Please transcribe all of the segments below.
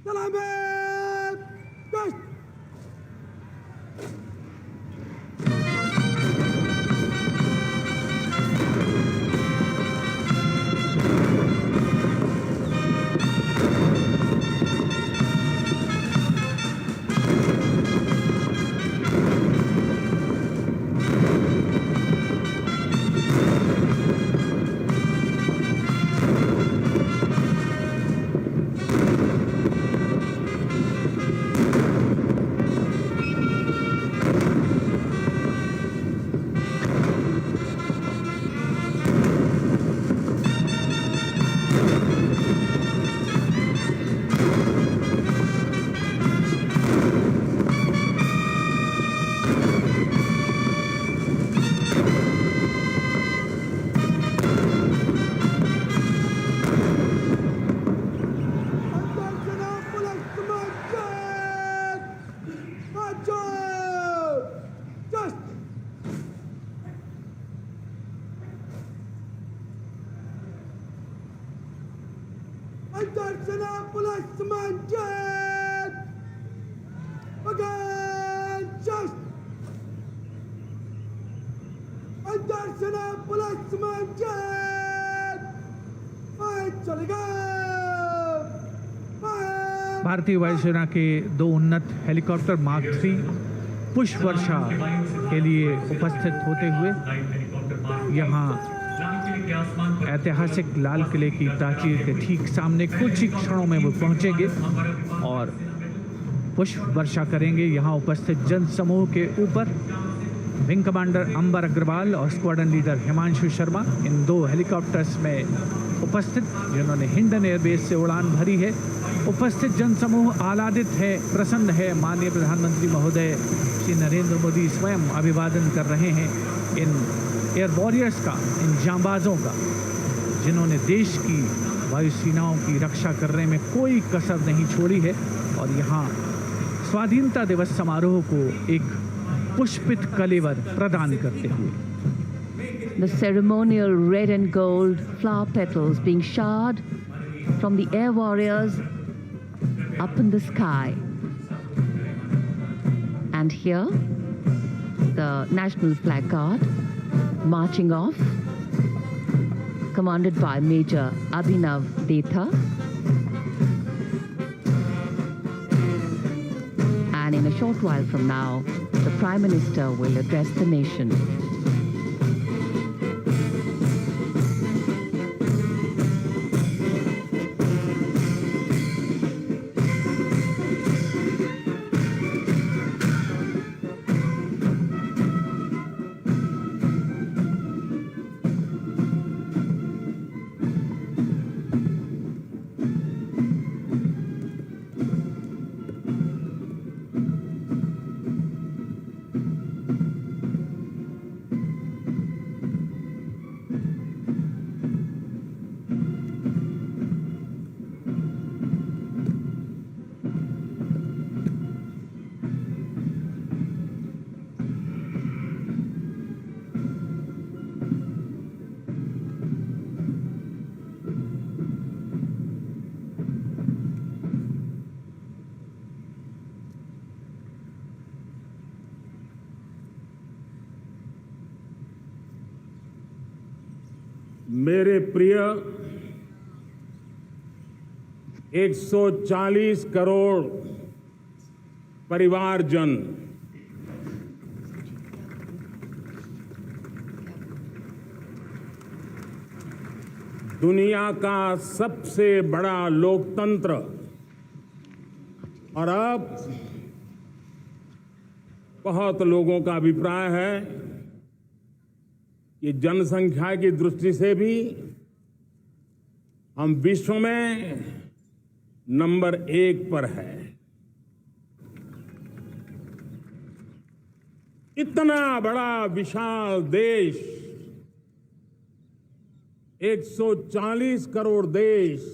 सलामी कश भारतीय वायुसेना के 2 उन्नत हेलीकॉप्टर मार्क 3 पुष्प वर्षा के लिए उपस्थित होते हुए यहाँ ऐतिहासिक लाल किले की प्राचीर के ठीक सामने कुछ ही क्षणों में वो पहुंचेंगे और पुष्प वर्षा करेंगे। यहाँ उपस्थित जन समूह के ऊपर विंग कमांडर अंबर अग्रवाल और स्क्वाड्रन लीडर हिमांशु शर्मा इन 2 हेलीकॉप्टर्स में उपस्थित, जिन्होंने हिंडन एयरबेस से उड़ान भरी है। उपस्थित जनसमूह आह्लादित है, प्रसन्न है। माननीय प्रधानमंत्री महोदय श्री नरेंद्र मोदी स्वयं अभिवादन कर रहे हैं इन एयर वॉरियर्स का, इन जांबाजों का, जिन्होंने देश की वायुसेनाओं की रक्षा करने में कोई कसर नहीं छोड़ी है। और यहाँ स्वाधीनता दिवस समारोह को एक पुष्पित कलेवर प्रदान करते हुए the ceremonial red and gold flower petals being showered from the air warriors up in the sky. And here, the National Flag Guard marching off, commanded by Major Abhinav Detha. And in a short while from now, the Prime Minister will address the nation. मेरे प्रिय 140 करोड़ परिवारजन, दुनिया का सबसे बड़ा लोकतंत्र और अब बहुत लोगों का अभिप्राय है कि जनसंख्या की दृष्टि से भी हम विश्व में नंबर 1 पर है। इतना बड़ा विशाल देश, 140 करोड़ देश,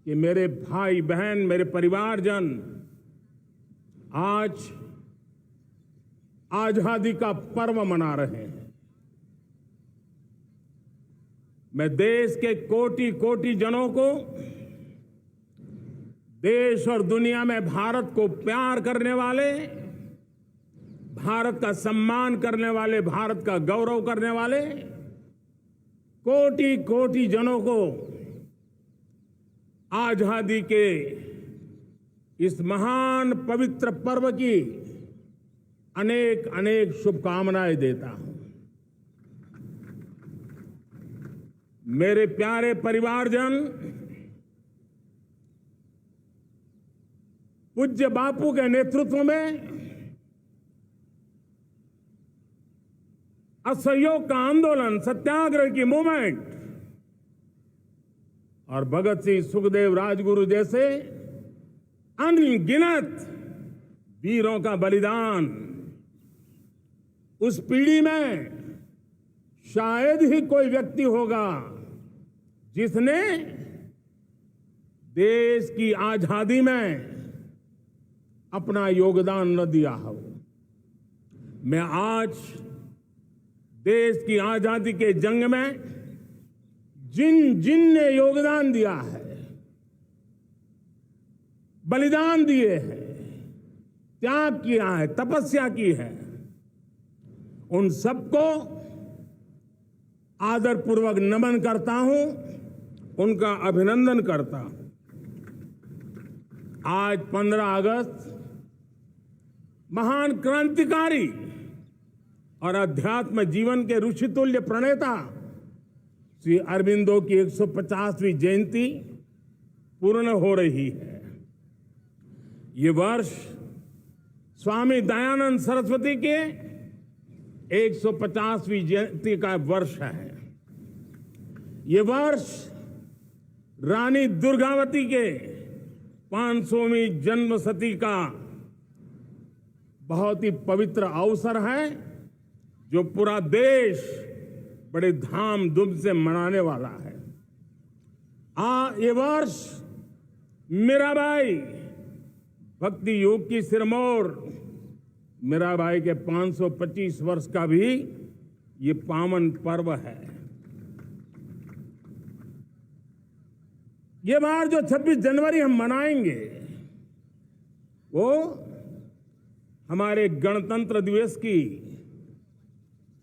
कि मेरे भाई बहन, मेरे परिवारजन आज आजादी का पर्व मना रहे हैं। मैं देश के कोटि कोटि जनों को देश और दुनिया में भारत को प्यार करने वाले, भारत का सम्मान करने वाले, भारत का गौरव करने वाले कोटि कोटि जनों को आजादी के इस महान पवित्र पर्व की अनेक अनेक शुभकामनाएं देता हूं। मेरे प्यारे परिवारजन, पूज्य बापू के नेतृत्व में असहयोग का आंदोलन, सत्याग्रह की मूवमेंट और भगत सिंह, सुखदेव, राजगुरु जैसे अनगिनत वीरों का बलिदान, उस पीढ़ी में शायद ही कोई व्यक्ति होगा जिसने देश की आजादी में अपना योगदान न दिया हो। मैं आज देश की आजादी के जंग में जिन जिन ने योगदान दिया है, बलिदान दिए हैं, त्याग किया है, तपस्या की है, उन सबको आदरपूर्वक नमन करता हूं, उनका अभिनंदन करता हूं। आज 15 अगस्त महान क्रांतिकारी और अध्यात्म जीवन के ऋषितुल्य प्रणेता श्री अरबिंदो की 150वीं जयंती पूर्ण हो रही है। ये वर्ष स्वामी दयानंद सरस्वती के 150वीं जयंती का वर्ष है। ये वर्ष रानी दुर्गावती के 500वीं जन्मशती का बहुत ही पवित्र अवसर है, जो पूरा देश बड़े धामधूम से मनाने वाला है। ये वर्ष मीराबाई, भक्ति योग की सिरमौर मीराबाई के 525 वर्ष का भी ये पावन पर्व है। ये बार जो 26 जनवरी हम मनाएंगे वो हमारे गणतंत्र दिवस की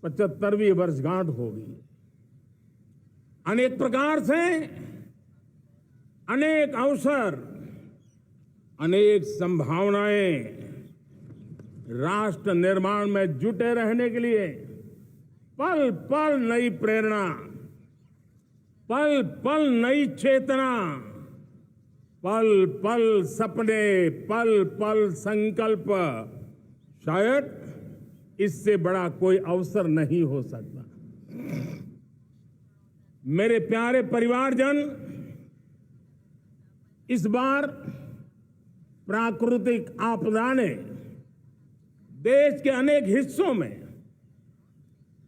75वीं वर्षगांठ होगी। अनेक प्रकार से अनेक अवसर, अनेक संभावनाएं राष्ट्र निर्माण में जुटे रहने के लिए पल पल नई प्रेरणा, पल पल नई चेतना, पल पल सपने, पल पल संकल्प, शायद इससे बड़ा कोई अवसर नहीं हो सकता। मेरे प्यारे परिवारजन, इस बार प्राकृतिक आपदा ने देश के अनेक हिस्सों में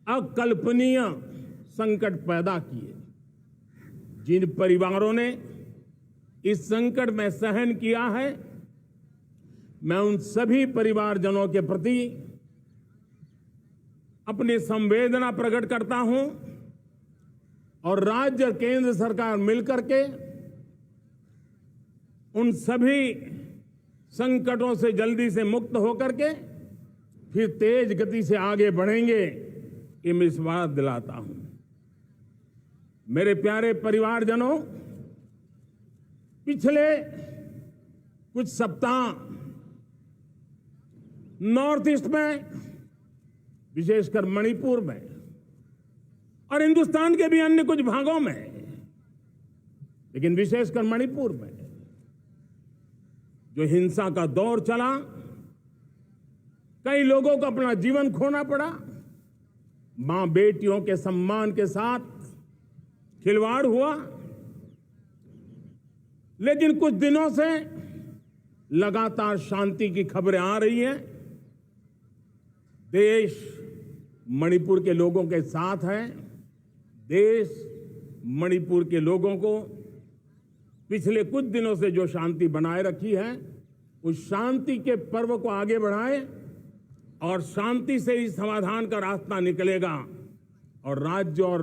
अकल्पनीय संकट पैदा किए। जिन परिवारों ने इस संकट में सहन किया है, मैं उन सभी परिवारजनों के प्रति अपनी संवेदना प्रकट करता हूं और राज्य और केंद्र सरकार मिलकर के उन सभी संकटों से जल्दी से मुक्त होकर के फिर तेज गति से आगे बढ़ेंगे, ये मैं विश्वास दिलाता हूं। मेरे प्यारे परिवारजनों, पिछले कुछ सप्ताह नॉर्थ ईस्ट में, विशेषकर मणिपुर में और हिंदुस्तान के भी अन्य कुछ भागों में, लेकिन विशेषकर मणिपुर में जो हिंसा का दौर चला, कई लोगों को अपना जीवन खोना पड़ा, मां बेटियों के सम्मान के साथ खिलवाड़ हुआ। लेकिन कुछ दिनों से लगातार शांति की खबरें आ रही हैं। देश मणिपुर के लोगों के साथ है। देश मणिपुर के लोगों को पिछले कुछ दिनों से जो शांति बनाए रखी है, उस शांति के पर्व को आगे बढ़ाए और शांति से ही समाधान का रास्ता निकलेगा। और राज्य और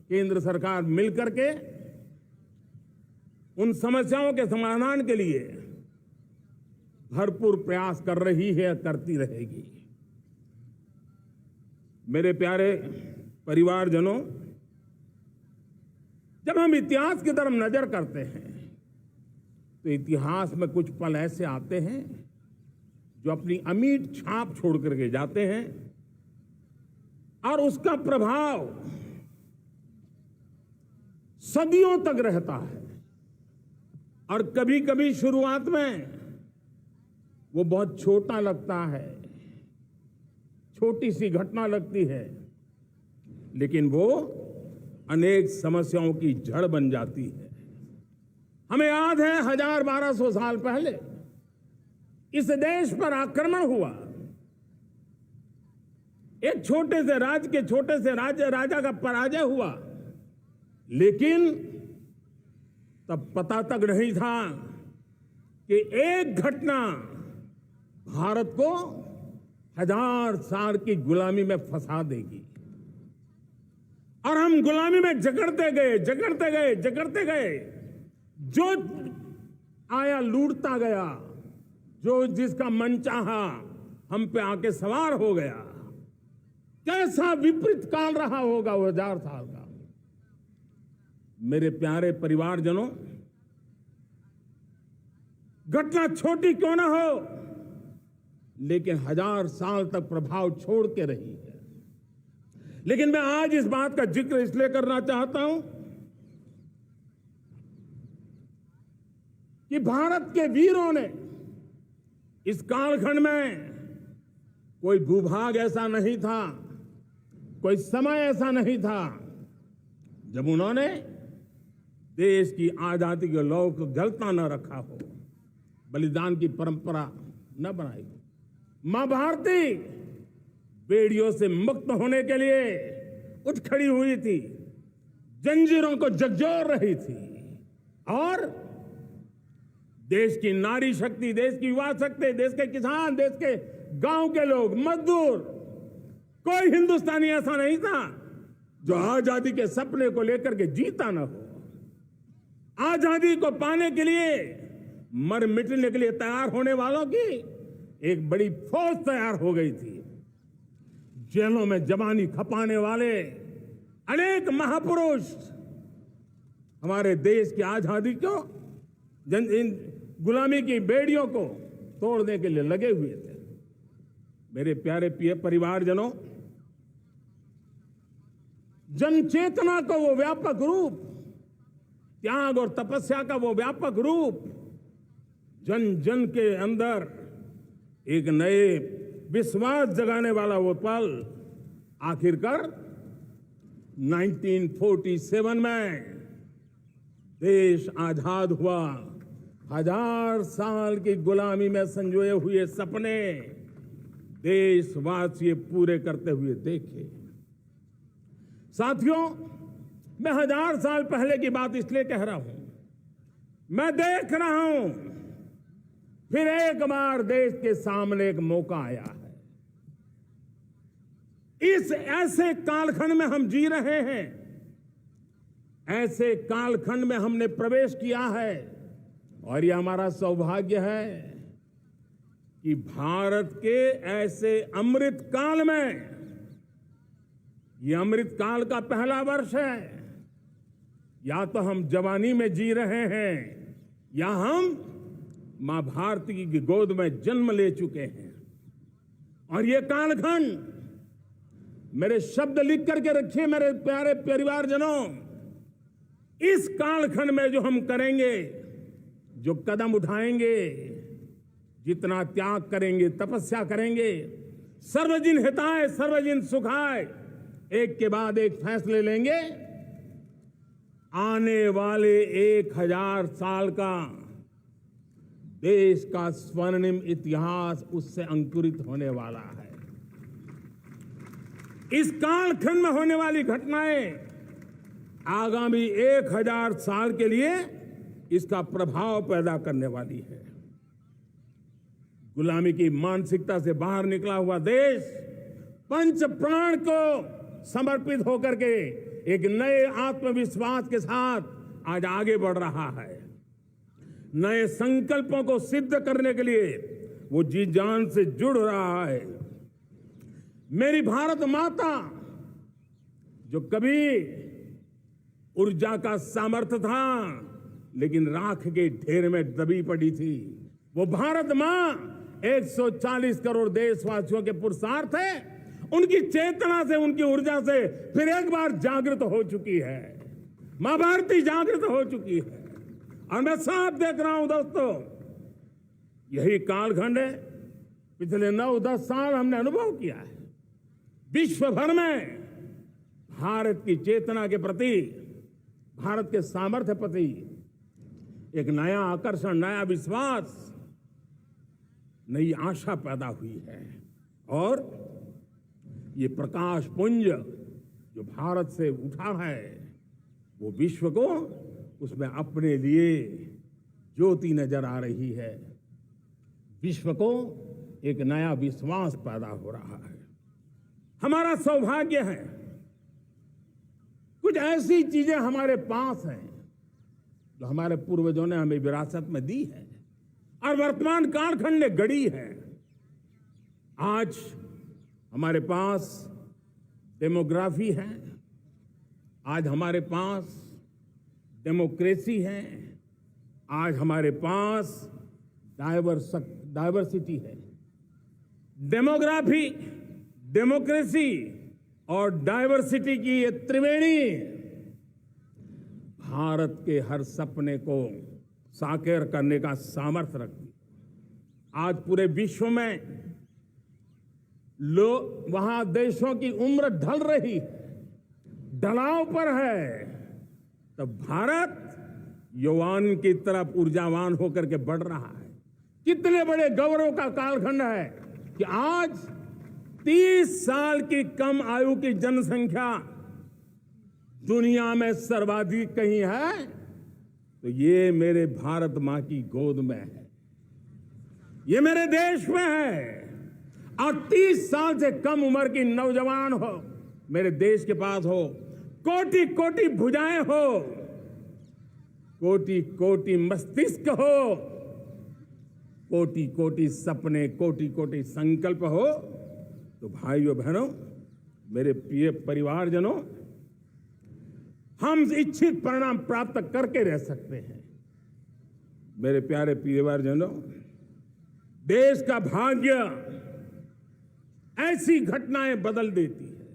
केंद्र सरकार मिलकर के उन समस्याओं के समाधान के लिए भरपूर प्रयास कर रही है, करती रहेगी। मेरे प्यारे परिवारजनों, जब हम इतिहास की तरफ नजर करते हैं तो इतिहास में कुछ पल ऐसे आते हैं जो अपनी अमिट छाप छोड़ करके जाते हैं और उसका प्रभाव सदियों तक रहता है। और कभी कभी शुरुआत में वो बहुत छोटा लगता है, छोटी सी घटना लगती है, लेकिन वो अनेक समस्याओं की जड़ बन जाती है। हमें याद है 1000-1200 साल पहले इस देश पर आक्रमण हुआ। एक छोटे से राज्य के छोटे से राजा का पराजय हुआ, लेकिन तब पता तक नहीं था कि एक घटना भारत को 1000 साल की गुलामी में फंसा देगी। और हम गुलामी में जकड़ते गए, जो आया लूटता गया, जो जिसका मन चाहा हम पे आके सवार हो गया। कैसा विपरीत काल रहा होगा वो 1000 साल का। मेरे प्यारे परिवारजनों, घटना छोटी क्यों ना हो, लेकिन 1000 साल तक प्रभाव छोड़ के रही है। लेकिन मैं आज इस बात का जिक्र इसलिए करना चाहता हूं कि भारत के वीरों ने इस कालखंड में कोई भूभाग ऐसा नहीं था, कोई समय ऐसा नहीं था जब उन्होंने देश की आजादी के लौ को गलता न रखा हो, बलिदान की परंपरा न बनाई। मां भारती बेड़ियों से मुक्त होने के लिए उठ खड़ी हुई थी, जंजीरों को झकझोर रही थी, और देश की नारी शक्ति, देश की युवा शक्ति, देश के किसान, देश के गांव के लोग, मजदूर, कोई हिंदुस्तानी ऐसा नहीं था जो आजादी के सपने को लेकर के जीता न हो। आजादी को पाने के लिए मर मिटने के लिए तैयार होने वालों की एक बड़ी फौज तैयार हो गई थी। जेलों में जवानी खपाने वाले अनेक महापुरुष हमारे देश की आजादी को, गुलामी की बेड़ियों को तोड़ने के लिए लगे हुए थे। मेरे प्यारे परिवारजनों, जन चेतना को वो व्यापक रूप, त्याग और तपस्या का वो व्यापक रूप, जन जन के अंदर एक नए विश्वास जगाने वाला वो पल आखिरकार 1947 में देश आजाद हुआ। 1000 साल की गुलामी में संजोए हुए सपने देशवासी पूरे करते हुए देखे। साथियों, मैं 1000 साल पहले की बात इसलिए कह रहा हूं, मैं देख रहा हूं फिर एक बार देश के सामने एक मौका आया है। इस ऐसे कालखंड में हम जी रहे हैं, ऐसे कालखंड में हमने प्रवेश किया है, और यह हमारा सौभाग्य है कि भारत के ऐसे अमृत काल में, यह अमृत काल का पहला वर्ष है। या तो हम जवानी में जी रहे हैं, या हम मां भारती की गोद में जन्म ले चुके हैं। और ये कालखंड, मेरे शब्द लिख करके रखिए मेरे प्यारे परिवारजनों, इस कालखंड में जो हम करेंगे, जो कदम उठाएंगे, जितना त्याग करेंगे, तपस्या करेंगे, सर्वजन हिताय सर्वजन सुखाय, एक के बाद एक फैसले लेंगे, आने वाले 1000 साल का देश का स्वर्णिम इतिहास उससे अंकुरित होने वाला है। इस कालखंड में होने वाली घटनाएं आगामी 1000 साल के लिए इसका प्रभाव पैदा करने वाली है। गुलामी की मानसिकता से बाहर निकला हुआ देश पंच प्राण को समर्पित होकर के एक नए आत्मविश्वास के साथ आज आगे बढ़ रहा है। नए संकल्पों को सिद्ध करने के लिए वो जी जान से जुड़ रहा है। मेरी भारत माता जो कभी ऊर्जा का सामर्थ्य था लेकिन राख के ढेर में दबी पड़ी थी, वो भारत मां 140 करोड़ देशवासियों के पुरुषार्थ है, उनकी चेतना से, उनकी ऊर्जा से फिर एक बार जागृत हो चुकी है। मां भारती जागृत हो चुकी है और मैं साफ देख रहा हूं दोस्तों, यही कालखंड है। पिछले 9-10 साल हमने अनुभव किया है, विश्व भर में भारत की चेतना के प्रति, भारत के सामर्थ्य प्रति एक नया आकर्षण, नया विश्वास, नई आशा पैदा हुई है। और ये प्रकाश पुंज जो भारत से उठा है, वो विश्व को उसमें अपने लिए ज्योति नजर आ रही है। विश्व को एक नया विश्वास पैदा हो रहा है। हमारा सौभाग्य है, कुछ ऐसी चीजें हमारे पास हैं जो हमारे पूर्वजों ने हमें विरासत में दी है और वर्तमान कालखंड ने गढ़ी है। आज हमारे पास डेमोग्राफी है, आज हमारे पास डेमोक्रेसी है, आज हमारे पास डाइवर्सिटी है। डेमोग्राफी, डेमोक्रेसी और डाइवर्सिटी की ये त्रिवेणी भारत के हर सपने को साकार करने का सामर्थ्य रखती है। आज पूरे विश्व में वहां देशों की उम्र ढल रही है, ढलाव पर है, तब भारत युवान की तरफ ऊर्जावान होकर के बढ़ रहा है। कितने बड़े गौरव का कालखंड है कि आज 30 साल की कम आयु की जनसंख्या दुनिया में सर्वाधिक कहीं है तो ये मेरे भारत मां की गोद में है, ये मेरे देश में है। और 30 साल से कम उम्र की नौजवान हो मेरे देश के पास हो, कोटि कोटि भुजाएं हो, कोटि कोटि मस्तिष्क हो, कोटि कोटि सपने, कोटि कोटि संकल्प हो, तो भाइयों बहनों, मेरे प्रिय परिवारजनों, हम इच्छित परिणाम प्राप्त करके रह सकते हैं। मेरे प्यारे परिवारजनों, देश का भाग्य ऐसी घटनाएं बदल देती है,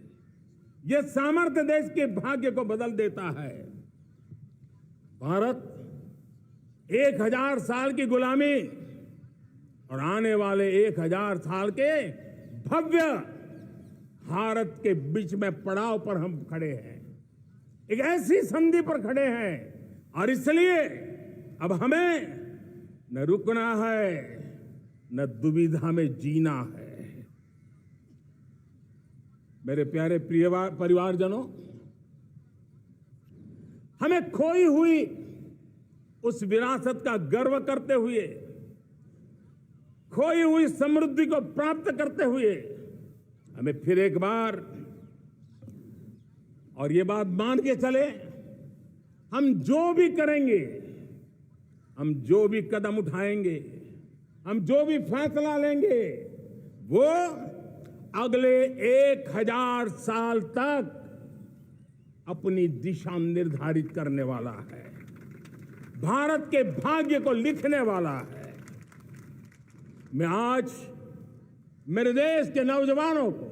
यह सामर्थ्य देश के भाग्य को बदल देता है। भारत 1000 साल की गुलामी और आने वाले 1000 साल के भव्य भारत के बीच में पड़ाव पर हम खड़े हैं, एक ऐसी संधि पर खड़े हैं और इसलिए अब हमें न रुकना है न दुविधा में जीना है। मेरे प्यारे प्रिय परिवारजनों, हमें खोई हुई उस विरासत का गर्व करते हुए, खोई हुई समृद्धि को प्राप्त करते हुए, हमें फिर एक बार, और ये बात मान के चले, हम जो भी करेंगे, हम जो भी कदम उठाएंगे, हम जो भी फैसला लेंगे, वो अगले 1000 साल तक अपनी दिशा निर्धारित करने वाला है, भारत के भाग्य को लिखने वाला है। मैं आज मेरे देश के नौजवानों को,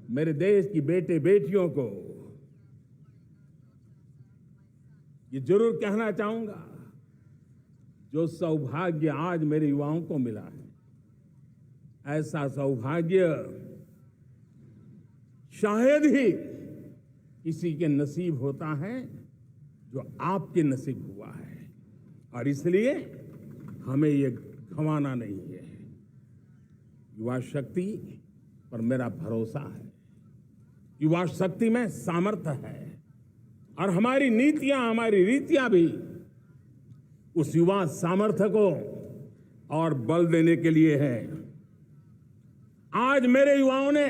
मेरे देश की बेटे बेटियों को ये जरूर कहना चाहूंगा, जो सौभाग्य आज मेरे युवाओं को मिला है, ऐसा सौभाग्य शायद ही किसी के नसीब होता है जो आपके नसीब हुआ है, और इसलिए हमें ये गंवाना नहीं है। युवा शक्ति पर मेरा भरोसा है, युवा शक्ति में सामर्थ्य है, और हमारी नीतियां, हमारी रीतियां भी उस युवा सामर्थ्य को और बल देने के लिए है। आज मेरे युवाओं ने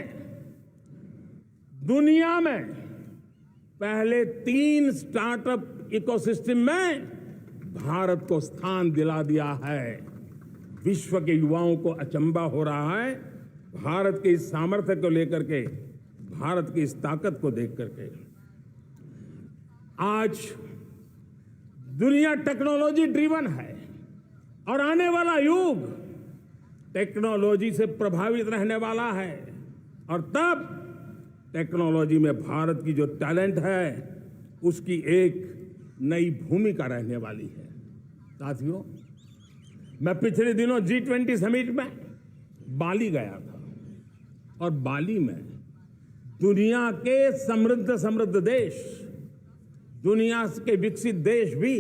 दुनिया में पहले 3 स्टार्टअप इकोसिस्टम में भारत को स्थान दिला दिया है। विश्व के युवाओं को अचंभा हो रहा है भारत के इस सामर्थ्य को लेकर के, भारत की इस ताकत को देख करके। आज दुनिया टेक्नोलॉजी ड्रिवन है और आने वाला युग टेक्नोलॉजी से प्रभावित रहने वाला है, और तब टेक्नोलॉजी में भारत की जो टैलेंट है उसकी एक नई भूमिका रहने वाली है। साथियों, मैं पिछले दिनों G20 समिट में बाली गया था और बाली में दुनिया के समृद्ध देश, दुनिया के विकसित देश भी,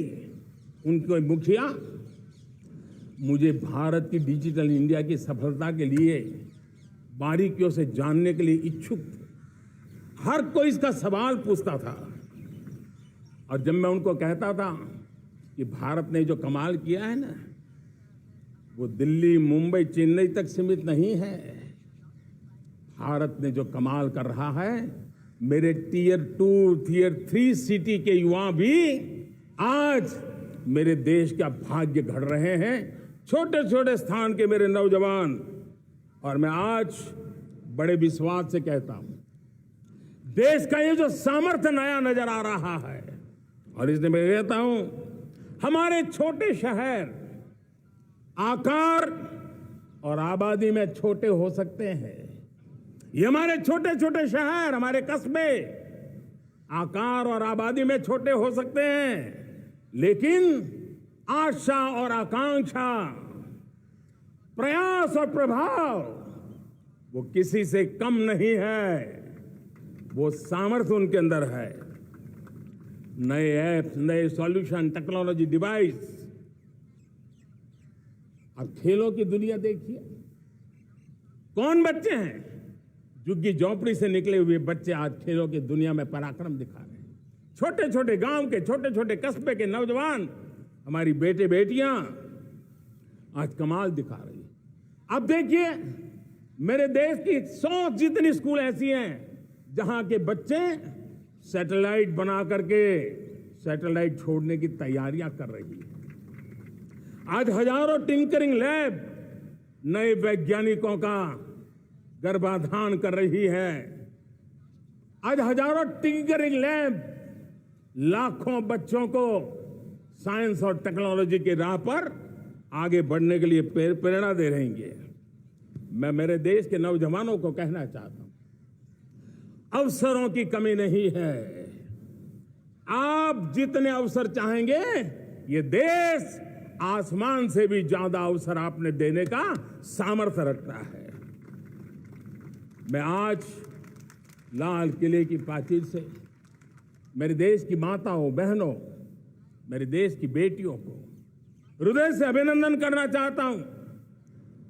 उनके मुखिया मुझे भारत की डिजिटल इंडिया की सफलता के लिए बारीकियों से जानने के लिए इच्छुक थे। हर कोई इसका सवाल पूछता था और जब मैं उनको कहता था कि भारत ने जो कमाल किया है ना, वो दिल्ली, मुंबई, चेन्नई तक सीमित नहीं है। भारत ने जो कमाल कर रहा है, मेरे टियर 2, टियर 3 सिटी के युवा भी आज मेरे देश का भाग्य गढ़ रहे हैं। छोटे छोटे स्थान के मेरे नौजवान, और मैं आज बड़े विश्वास से कहता हूं, देश का ये जो सामर्थ्य नया नजर आ रहा है, और इसलिए मैं कहता हूं हमारे छोटे शहर आकार और आबादी में छोटे हो सकते हैं। ये हमारे छोटे छोटे शहर, हमारे कस्बे आकार और आबादी में छोटे हो सकते हैं, लेकिन आशा और आकांक्षा, प्रयास और प्रभाव वो किसी से कम नहीं है। वो सामर्थ्य उनके अंदर है। नए ऐप्स, नए सॉल्यूशन, टेक्नोलॉजी, डिवाइस। अब खेलों की दुनिया देखिए, कौन बच्चे हैं? झुग्गी झोंपड़ी से निकले हुए बच्चे आज खेलों की दुनिया में पराक्रम दिखा रहे हैं। छोटे छोटे गांव के, छोटे छोटे कस्बे के नौजवान, हमारी बेटे बेटियां आज कमाल दिखा रही हैं। अब देखिए, मेरे देश की 100 जितनी स्कूल ऐसी हैं जहां के बच्चे सैटेलाइट बना करके सैटेलाइट छोड़ने की तैयारियां कर रही है। आज हजारों टिंकरिंग लैब नए वैज्ञानिकों का गर्भाधान कर रही है। आज हजारों टिंकरिंग लैब लाखों बच्चों को साइंस और टेक्नोलॉजी के राह पर आगे बढ़ने के लिए प्रेरणा दे रही है। मैं मेरे देश के नौजवानों को कहना चाहता हूं, अवसरों की कमी नहीं है। आप जितने अवसर चाहेंगे, ये देश आसमान से भी ज्यादा अवसर आपने देने का सामर्थ्य रखता है। मैं आज लाल किले की प्राचीर से मेरे देश की माताओं, बहनों, मेरे देश की बेटियों को हृदय से अभिनंदन करना चाहता हूं।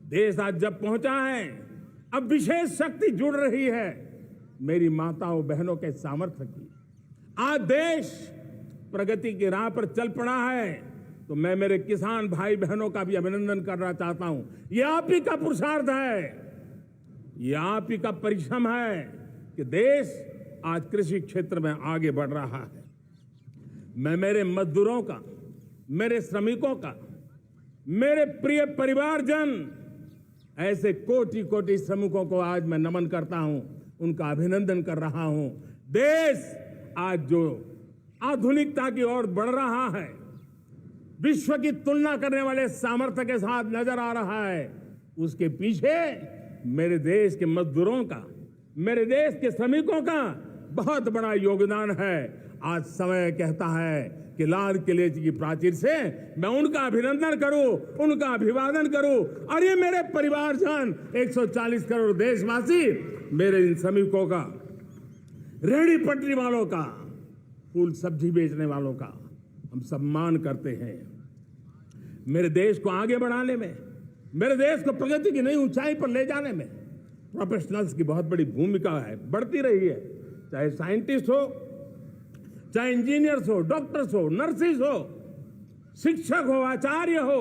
देश आज जब पहुंचा है, अब विशेष शक्ति जुड़ रही है मेरी माताओं बहनों के सामर्थ्य की। आज देश प्रगति की राह पर चल पड़ा है, तो मैं मेरे किसान भाई बहनों का भी अभिनंदन करना चाहता हूं। ये आप ही का पुरुषार्थ है, ये आप ही का परिश्रम है कि देश आज कृषि क्षेत्र में आगे बढ़ रहा है। मैं मेरे मजदूरों का, मेरे श्रमिकों का, मेरे प्रिय परिवारजन, ऐसे कोटि कोटि श्रमिकों को आज मैं नमन करता हूं, उनका अभिनंदन कर रहा हूं। देश आज जो आधुनिकता की ओर बढ़ रहा है, विश्व की तुलना करने वाले सामर्थ्य के साथ नजर आ रहा है, उसके पीछे मेरे देश के मजदूरों का, मेरे देश के श्रमिकों का बहुत बड़ा योगदान है। आज समय कहता है कि लाल किले की प्राचीर से मैं उनका अभिनंदन करूं, उनका अभिवादन करूं। और ये मेरे परिवारजन, 140 करोड़ देशवासी, मेरे इन श्रमिकों का, रेहड़ी पटरी वालों का, फूल सब्जी बेचने वालों का हम सम्मान करते हैं। मेरे देश को आगे बढ़ाने में, मेरे देश को प्रगति की नई ऊंचाई पर ले जाने में प्रोफेशनल्स की बहुत बड़ी भूमिका है, बढ़ती रही है। चाहे साइंटिस्ट हो, चाहे इंजीनियर्स हो, डॉक्टर्स हो, नर्सिस हो, शिक्षक हो, आचार्य हो,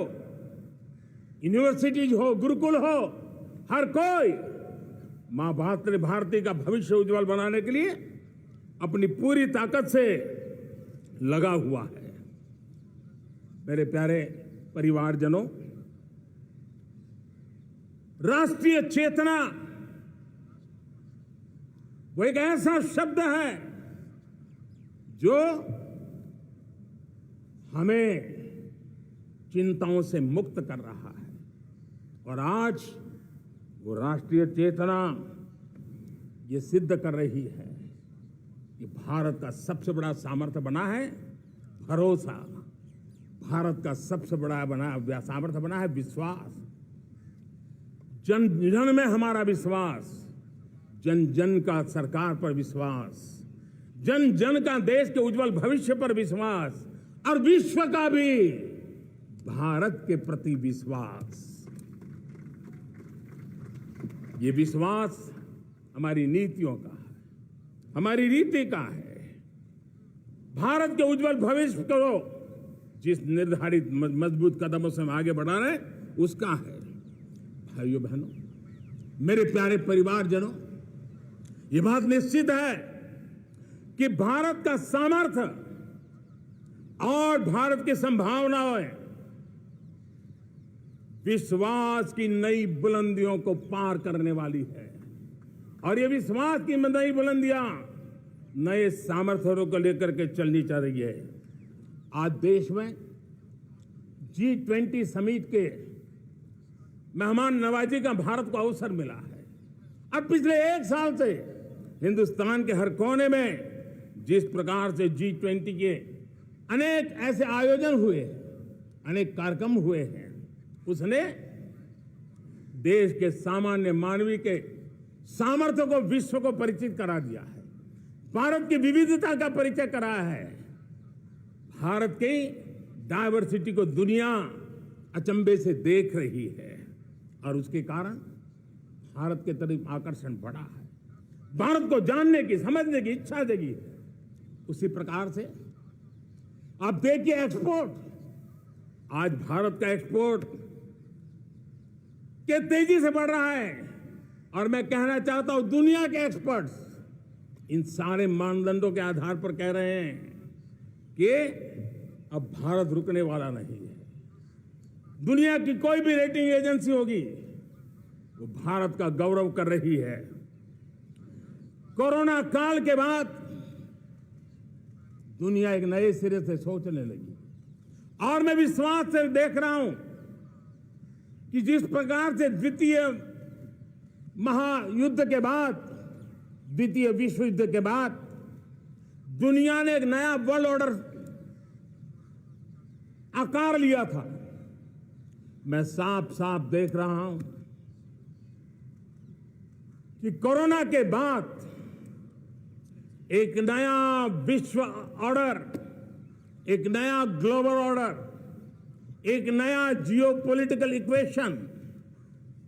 यूनिवर्सिटीज हो, गुरुकुल हो, हर कोई मां भारती का भविष्य उज्जवल बनाने के लिए अपनी पूरी ताकत से लगा हुआ है। मेरे प्यारे परिवारजनों, राष्ट्रीय चेतना वो एक ऐसा शब्द है जो हमें चिंताओं से मुक्त कर रहा है। और आज वो राष्ट्रीय चेतना ये सिद्ध कर रही है कि भारत का सबसे बड़ा सामर्थ्य बना है भरोसा। भारत का सबसे बड़ा सामर्थ्य बना है विश्वास। जन जन में हमारा विश्वास, जन जन का सरकार पर विश्वास, जन जन का देश के उज्जवल भविष्य पर विश्वास, और विश्व का भी भारत के प्रति विश्वास। ये विश्वास हमारी नीतियों का है, हमारी रीति का है। भारत के उज्जवल भविष्य को जिस निर्धारित मजबूत कदमों से हम आगे बढ़ा रहे हैं उसका है। भाइयों बहनों, मेरे प्यारे परिवारजनों, ये बात निश्चित है कि भारत का सामर्थ्य और भारत की संभावनाएं विश्वास की नई बुलंदियों को पार करने वाली है। और ये विश्वास की नई बुलंदियां नए सामर्थ्यों को लेकर के चलनी चाह रही है। आज देश में G20 समिट के मेहमान नवाजी का भारत को अवसर मिला है। अब पिछले एक साल से हिंदुस्तान के हर कोने में जिस प्रकार से G20 के अनेक ऐसे आयोजन हुए, अनेक कार्यक्रम हुए हैं, उसने देश के सामान्य मानवी के सामर्थ्य को विश्व को परिचित करा दिया है। भारत की विविधता का परिचय कराया है। भारत की डायवर्सिटी को दुनिया अचंभे से देख रही है और उसके कारण भारत के तरफ आकर्षण बढ़ा है। भारत को जानने की, समझने की इच्छा जगी है। उसी प्रकार से आप देखिए एक्सपोर्ट, आज भारत का एक्सपोर्ट के तेजी से बढ़ रहा है। और मैं कहना चाहता हूं, दुनिया के एक्सपर्ट्स इन सारे मानदंडों के आधार पर कह रहे हैं कि अब भारत रुकने वाला नहीं है। दुनिया की कोई भी रेटिंग एजेंसी होगी वो भारत का गौरव कर रही है। कोरोना काल के बाद दुनिया एक नए सिरे से सोचने लगी। और मैं विश्वास से देख रहा हूं कि जिस प्रकार से द्वितीय महायुद्ध के बाद, द्वितीय विश्व युद्ध के बाद दुनिया ने एक नया वर्ल्ड ऑर्डर आकार लिया था, मैं साफ साफ देख रहा हूं कि कोरोना के बाद एक नया विश्व ऑर्डर, एक नया ग्लोबल ऑर्डर, एक नया जियोपॉलिटिकल इक्वेशन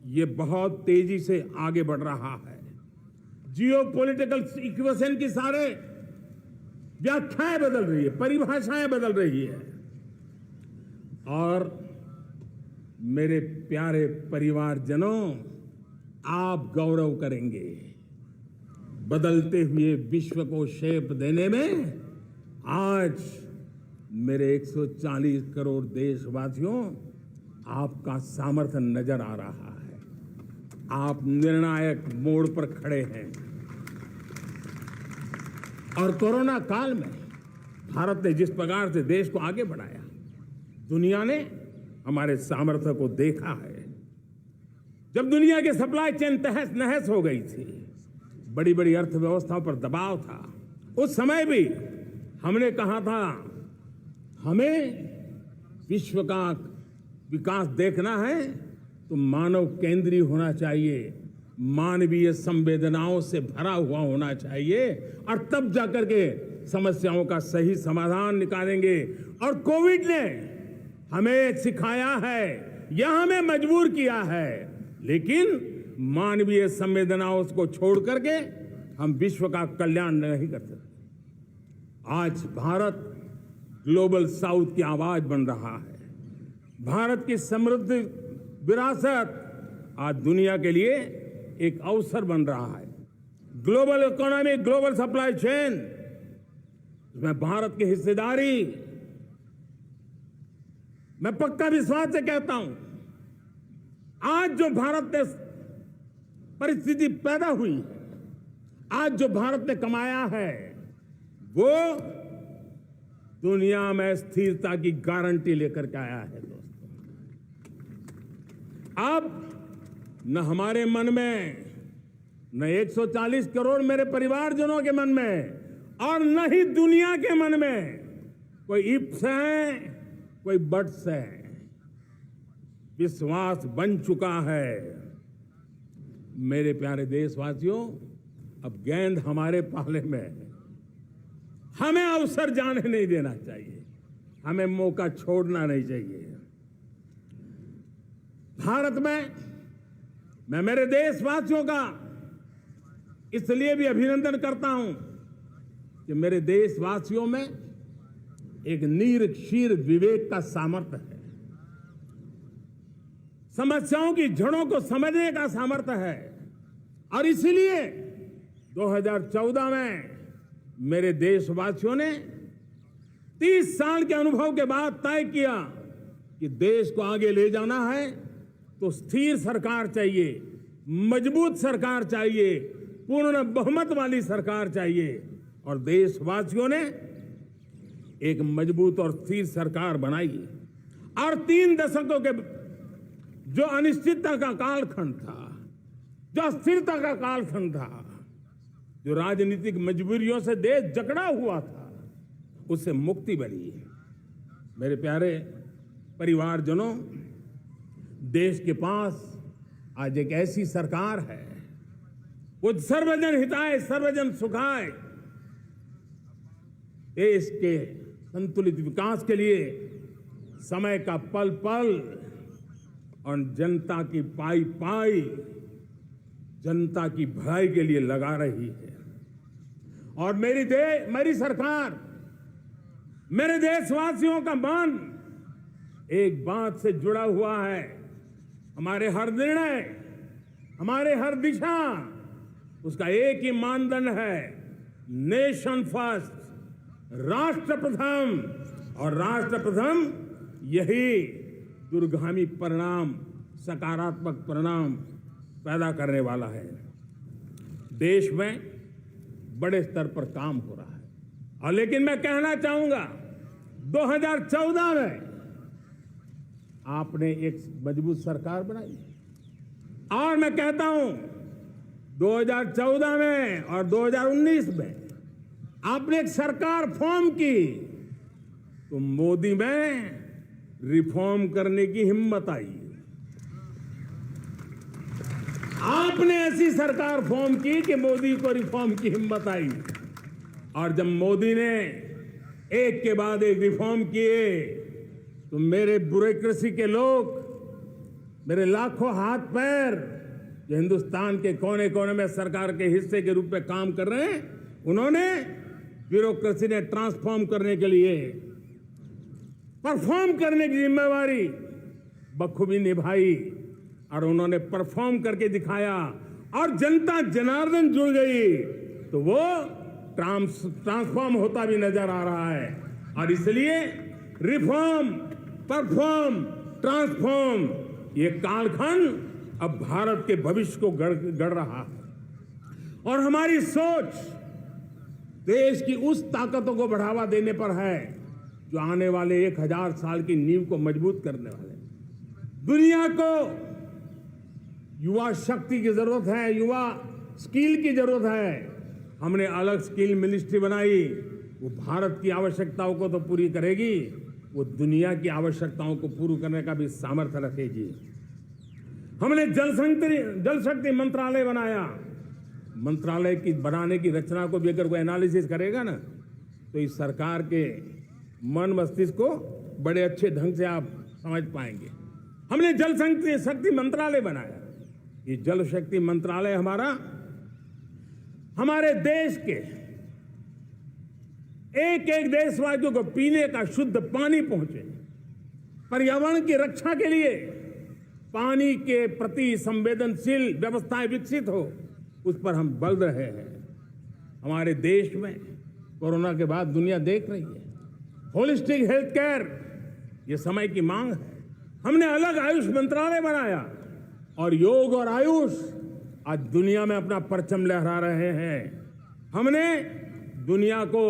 ये बहुत तेजी से आगे बढ़ रहा है। जियोपॉलिटिकल इक्वेशन की सारे व्याख्याएं बदल रही है, परिभाषाएं बदल रही है। और मेरे प्यारे परिवारजनों, आप गौरव करेंगे। बदलते हुए विश्व को शेप देने में आज मेरे 140 करोड़ देशवासियों आपका सामर्थ्य नजर आ रहा है। आप निर्णायक मोड़ पर खड़े हैं। और कोरोना काल में भारत ने जिस प्रकार से देश को आगे बढ़ाया, दुनिया ने हमारे सामर्थ्य को देखा है। जब दुनिया की सप्लाई चेन तहस नहस हो गई थी, बड़ी बड़ी अर्थव्यवस्थाओं पर दबाव था, उस समय भी हमने कहा था हमें विश्व का विकास देखना है तो मानव केंद्रीय होना चाहिए, मानवीय संवेदनाओं से भरा हुआ होना चाहिए, और तब जाकर के समस्याओं का सही समाधान निकालेंगे। और कोविड ने हमें सिखाया है या हमें मजबूर किया है, लेकिन मानवीय संवेदनाओं को छोड़ करके हम विश्व का कल्याण नहीं कर सकते। आज भारत ग्लोबल साउथ की आवाज बन रहा है। भारत की समृद्ध विरासत आज दुनिया के लिए एक अवसर बन रहा है। Global economy, global supply chain, इसमें भारत की हिस्सेदारी, मैं पक्का विश्वास से कहता हूं, आज जो भारत ने परिस्थिति पैदा हुई है, आज जो भारत ने कमाया है वो दुनिया में स्थिरता की गारंटी लेकर के आया है दोस्तों। अब न हमारे मन में, न 140 करोड़ मेरे परिवारजनों के मन में और न ही दुनिया के मन में कोई इफ्स है, कोई बट्स है। विश्वास बन चुका है। मेरे प्यारे देशवासियों, अब गेंद हमारे पाले में है। हमें अवसर जाने नहीं देना चाहिए, हमें मौका छोड़ना नहीं चाहिए। भारत में मैं मेरे देशवासियों का इसलिए भी अभिनंदन करता हूं कि मेरे देशवासियों में एक नीर क्षीर विवेक का सामर्थ्य है, समस्याओं की जड़ों को समझने का सामर्थ्य है। और इसलिए 2014 में मेरे देशवासियों ने 30 साल के अनुभव के बाद तय किया कि देश को आगे ले जाना है तो स्थिर सरकार चाहिए, मजबूत सरकार चाहिए, पूर्ण बहुमत वाली सरकार चाहिए। और देशवासियों ने एक मजबूत और स्थिर सरकार बनाई। और 3 दशकों के जो अनिश्चितता का कालखंड था, जो अस्थिरता का कालखंड था, जो राजनीतिक मजबूरियों से देश जकड़ा हुआ था, उससे मुक्ति बनी। मेरे प्यारे परिवारजनों, देश के पास आज एक ऐसी सरकार है, वो सर्वजन हिताय सर्वजन सुखाय, देश के संतुलित विकास के लिए समय का पल पल और जनता की पाई पाई, जनता की भलाई के लिए लगा रही है। और मेरी सरकार, मेरे देशवासियों का मन एक बात से जुड़ा हुआ है। हमारे हर निर्णय, हमारे हर दिशा, उसका एक ही मानदंड है, नेशन फर्स्ट, राष्ट्र प्रथम। और राष्ट्र प्रथम यही दूरगामी परिणाम, सकारात्मक परिणाम पैदा करने वाला है। देश में बड़े स्तर पर काम हो रहा है। और लेकिन मैं कहना चाहूंगा, 2014 में आपने एक मजबूत सरकार बनाई। और मैं कहता हूं, 2014 में और 2019 में आपने एक सरकार फॉर्म की तो मोदी में रिफॉर्म करने की हिम्मत आई। आपने ऐसी सरकार फॉर्म की कि मोदी को रिफॉर्म की हिम्मत आई। और जब मोदी ने एक के बाद एक रिफॉर्म किए तो मेरे ब्यूरोक्रेसी के लोग, मेरे लाखों हाथ पैर जो हिंदुस्तान के कोने कोने में सरकार के हिस्से के रूप में काम कर रहे हैं, उन्होंने ब्यूरोक्रेसी ने ट्रांसफॉर्म करने के लिए, परफॉर्म करने की जिम्मेवारी बखूबी निभाई। और उन्होंने परफॉर्म करके दिखाया और जनता जनार्दन जुड़ गई तो वो ट्रांसफॉर्म होता भी नजर आ रहा है। और इसलिए रिफॉर्म, परफॉर्म, ट्रांसफॉर्म, ये कालखंड अब भारत के भविष्य को गढ़ रहा है। और हमारी सोच देश की उस ताकतों को बढ़ावा देने पर है जो आने वाले 1000 साल की नींव को मजबूत करने वाले। दुनिया को युवा शक्ति की जरूरत है, युवा स्किल की जरूरत है। हमने अलग स्किल मिनिस्ट्री बनाई, वो भारत की आवश्यकताओं को तो पूरी करेगी, वो दुनिया की आवश्यकताओं को पूरी करने का भी सामर्थ्य रखेगी। हमने जल शक्ति मंत्रालय बनाया। मंत्रालय की बनाने की रचना को भी अगर कोई एनालिसिस करेगा ना, तो इस सरकार के मन मस्तिष्क को बड़े अच्छे ढंग से आप समझ पाएंगे। हमने जल शक्ति मंत्रालय बनाया। ये जल शक्ति मंत्रालय हमारे देश के एक एक देशवासियों को पीने का शुद्ध पानी पहुंचे, पर्यावरण की रक्षा के लिए पानी के प्रति संवेदनशील व्यवस्थाएं विकसित हो, उस पर हम बल रहे हैं। हमारे देश में कोरोना के बाद दुनिया देख रही है, होलिस्टिक हेल्थ केयर ये समय की मांग है। हमने अलग आयुष मंत्रालय बनाया और योग और आयुष आज दुनिया में अपना परचम लहरा रहे हैं। हमने दुनिया को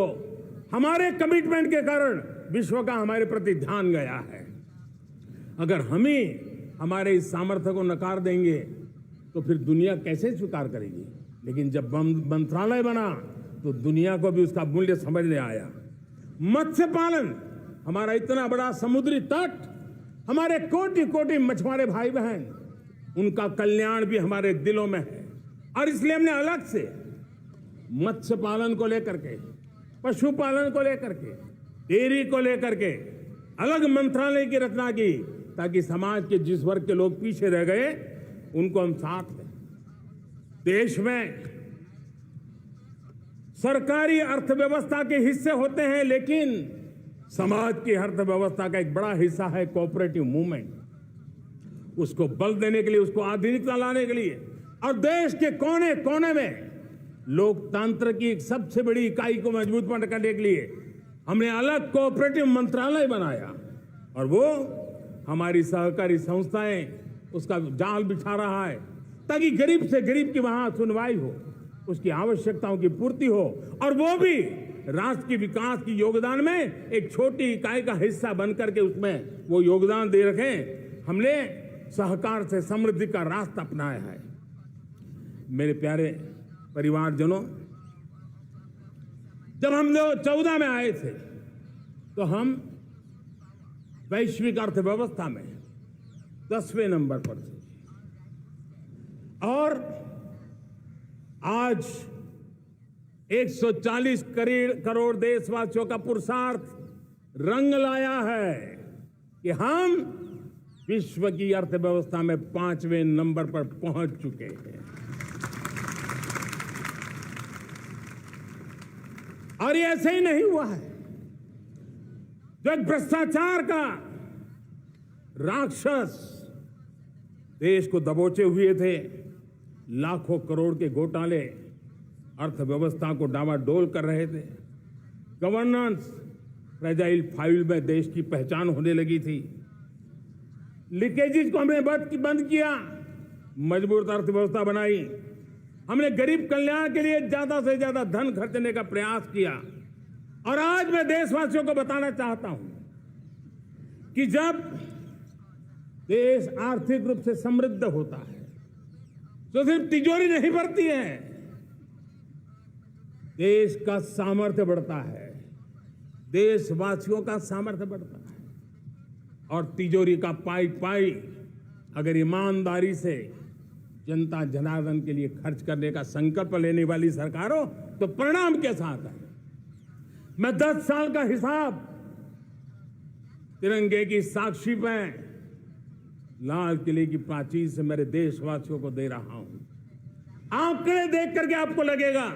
हमारे कमिटमेंट के कारण विश्व का हमारे प्रति ध्यान गया है। अगर हम ही हमारे इस सामर्थ्य को नकार देंगे तो फिर दुनिया कैसे स्वीकार करेगी। लेकिन जब मंत्रालय बना तो दुनिया को भी उसका मूल्य समझ में आया। मत्स्य पालन, हमारा इतना बड़ा समुद्री तट, हमारे कोटि कोटि मछुआरे भाई बहन, उनका कल्याण भी हमारे दिलों में है। और इसलिए हमने अलग से मत्स्य पालन को लेकर के, पशुपालन को लेकर के, डेयरी को लेकर के अलग मंत्रालय की रचना की, ताकि समाज के जिस वर्ग के लोग पीछे रह गए उनको हम साथ लें। देश में सरकारी अर्थव्यवस्था के हिस्से होते हैं, लेकिन समाज की अर्थव्यवस्था का एक बड़ा हिस्सा है कोऑपरेटिव मूवमेंट। उसको बल देने के लिए, उसको आधुनिकता लाने के लिए और देश के कोने कोने में लोकतंत्र की एक सबसे बड़ी इकाई को मजबूत करने के लिए हमने अलग कोऑपरेटिव मंत्रालय बनाया। और वो हमारी सहकारी संस्थाएं उसका जाल बिछा रहा है, ताकि गरीब से गरीब की वहां सुनवाई हो, उसकी आवश्यकताओं की पूर्ति हो, और वो भी राष्ट्र के विकास की योगदान में एक छोटी इकाई का हिस्सा बनकर के उसमें वो योगदान दे रखें। हमने सहकार से समृद्धि का रास्ता अपनाया है। मेरे प्यारे परिवारजनों, जब हम लोग 14 में आए थे तो हम वैश्विक अर्थव्यवस्था में 10वें नंबर पर थे, और आज 140 करोड़ देशवासियों का पुरुषार्थ रंग लाया है कि हम विश्व की अर्थव्यवस्था में 5वें नंबर पर पहुंच चुके हैं। और ये ऐसे ही नहीं हुआ है। जो एक भ्रष्टाचार का राक्षस देश को दबोचे हुए थे, लाखों करोड़ के घोटाले अर्थव्यवस्था को डावाडोल कर रहे थे, गवर्नेंस फ्रेजाइल फाइल में देश की पहचान होने लगी थी, लीकेजेस को हमने बंद किया, मजबूत अर्थव्यवस्था बनाई, हमने गरीब कल्याण के लिए ज्यादा से ज्यादा धन खर्चने का प्रयास किया। और आज मैं देशवासियों को बताना चाहता हूं कि जब देश आर्थिक रूप से समृद्ध होता है तो सिर्फ तिजोरी नहीं भरती है, देश का सामर्थ्य बढ़ता है, देशवासियों का सामर्थ्य बढ़ता है। और तिजोरी का पाई पाई अगर ईमानदारी से जनता जनार्दन के लिए खर्च करने का संकल्प लेने वाली सरकार हो तो परिणाम कैसा आता है। मैं 10 साल का हिसाब तिरंगे की साक्षी में लाल किले की प्राचीर से मेरे देशवासियों को दे रहा हूं। आंकड़े देख करके आपको लगेगा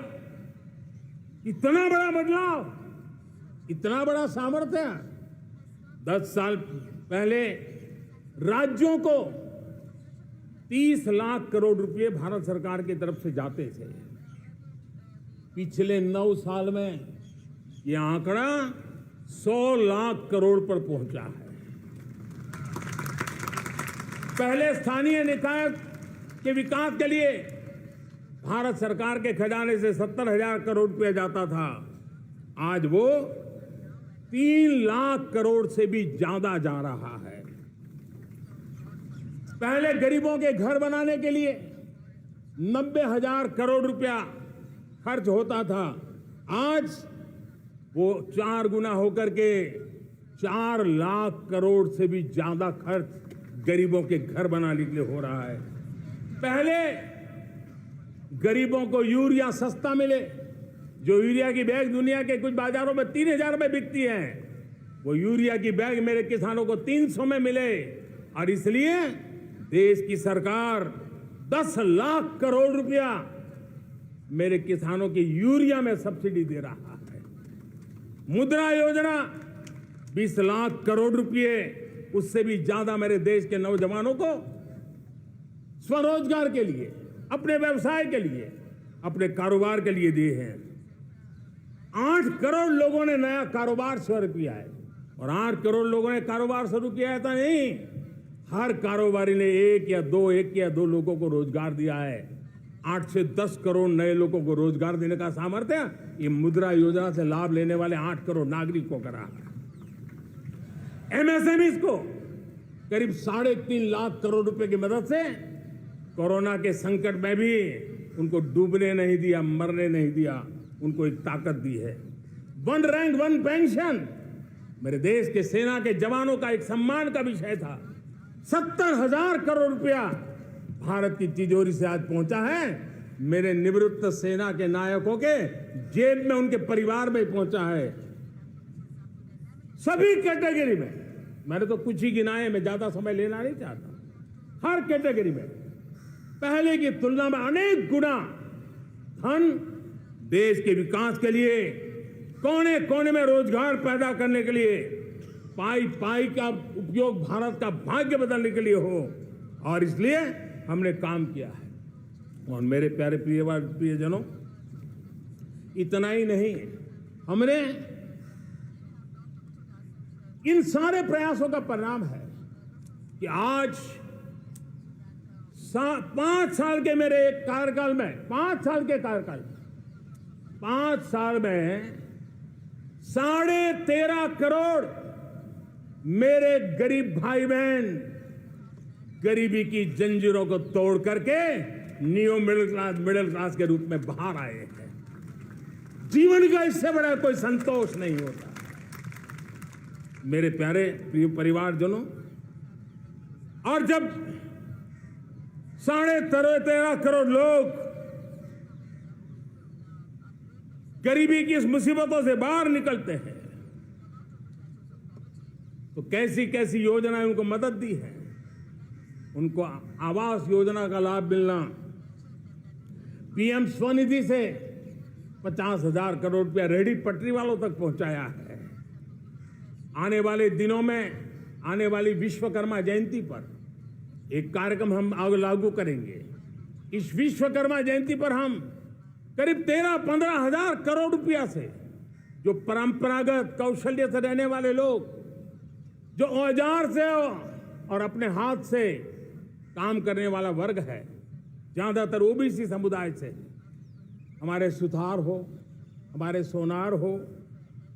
इतना बड़ा बदलाव, इतना बड़ा सामर्थ्य। 10 साल पहले राज्यों को 30 लाख करोड़ रुपए भारत सरकार की तरफ से जाते थे। पिछले 9 साल में यह आंकड़ा 100 लाख करोड़ पर पहुंचा है। पहले स्थानीय निकाय के विकास के लिए भारत सरकार के खजाने से 70,000 करोड़ रुपया जाता था, आज वो 3 लाख करोड़ से भी ज्यादा जा रहा है। पहले गरीबों के घर बनाने के लिए 90,000 करोड़ रुपया खर्च होता था, आज वो 4 गुना होकर के 4 लाख करोड़ से भी ज्यादा खर्च गरीबों के घर बनाने के लिए हो रहा है। पहले गरीबों को यूरिया सस्ता मिले, जो यूरिया की बैग दुनिया के कुछ बाजारों में 3,000 में बिकती है, वो यूरिया की बैग मेरे किसानों को 300 में मिले। और इसलिए देश की सरकार 10 लाख करोड़ रुपया मेरे किसानों की यूरिया में सब्सिडी दे रहा है। मुद्रा योजना 20 लाख करोड़ रुपए, उससे भी ज्यादा मेरे देश के नौजवानों को स्वरोजगार के लिए, अपने व्यवसाय के लिए, अपने कारोबार के लिए दिए हैं। 8 करोड़ लोगों ने नया कारोबार शुरू किया है। और 8 करोड़ लोगों ने कारोबार शुरू किया है तो नहीं, हर कारोबारी ने एक या दो लोगों को रोजगार दिया है। 8 से 10 करोड़ नए लोगों को रोजगार देने का सामर्थ्य ये मुद्रा योजना से लाभ लेने वाले 8 करोड़ नागरिकों का रहा है। एमएसएमई को करीब 3.5 लाख करोड़ रुपए की मदद से कोरोना के संकट में भी उनको डूबने नहीं दिया, मरने नहीं दिया, उनको एक ताकत दी है। 1 रैंक 1 पेंशन मेरे देश के सेना के जवानों का एक सम्मान का विषय था। 70,000 करोड़ रुपया भारत की तिजोरी से आज पहुंचा है, मेरे निवृत्त सेना के नायकों के जेब में, उनके परिवार में पहुंचा है। सभी कैटेगरी में, मैंने तो कुछ ही गिनाए, मैं ज्यादा समय लेना नहीं चाहता। हर कैटेगरी में पहले की तुलना में अनेक गुना धन देश के विकास के लिए, कोने कोने में रोजगार पैदा करने के लिए, पाई पाई का उपयोग भारत का भाग्य बदलने के लिए हो, और इसलिए हमने काम किया है। और मेरे प्यारे प्रियजनों, इतना ही नहीं, हमने इन सारे प्रयासों का परिणाम है कि आज 5 साल के मेरे एक कार्यकाल में, 5 साल के कार्यकाल में, 5 साल में 13.5 करोड़ मेरे गरीब भाई बहन गरीबी की जंजीरों को तोड़ करके नियो मिडिल क्लास के रूप में बाहर आए हैं। जीवन का इससे बड़ा कोई संतोष नहीं होता। मेरे प्यारे प्रिय परिवारजनों, और जब 13.5 करोड़ लोग गरीबी की इस मुसीबतों से बाहर निकलते हैं, तो कैसी कैसी योजनाएं उनको मदद दी है। उनको आवास योजना का लाभ मिलना, पीएम स्वनिधि से 50,000 करोड़ रुपया रेहड़ी पटरी वालों तक पहुंचाया है। आने वाले दिनों में, आने वाली विश्वकर्मा जयंती पर एक कार्यक्रम हम लागू करेंगे। इस विश्वकर्मा जयंती पर हम करीब 13-15 हजार करोड़ रुपया से, जो परंपरागत कौशल्य से रहने वाले लोग, जो औजार से और अपने हाथ से काम करने वाला वर्ग है, ज्यादातर ओबीसी समुदाय से, हमारे सुथार हो, हमारे सोनार हो,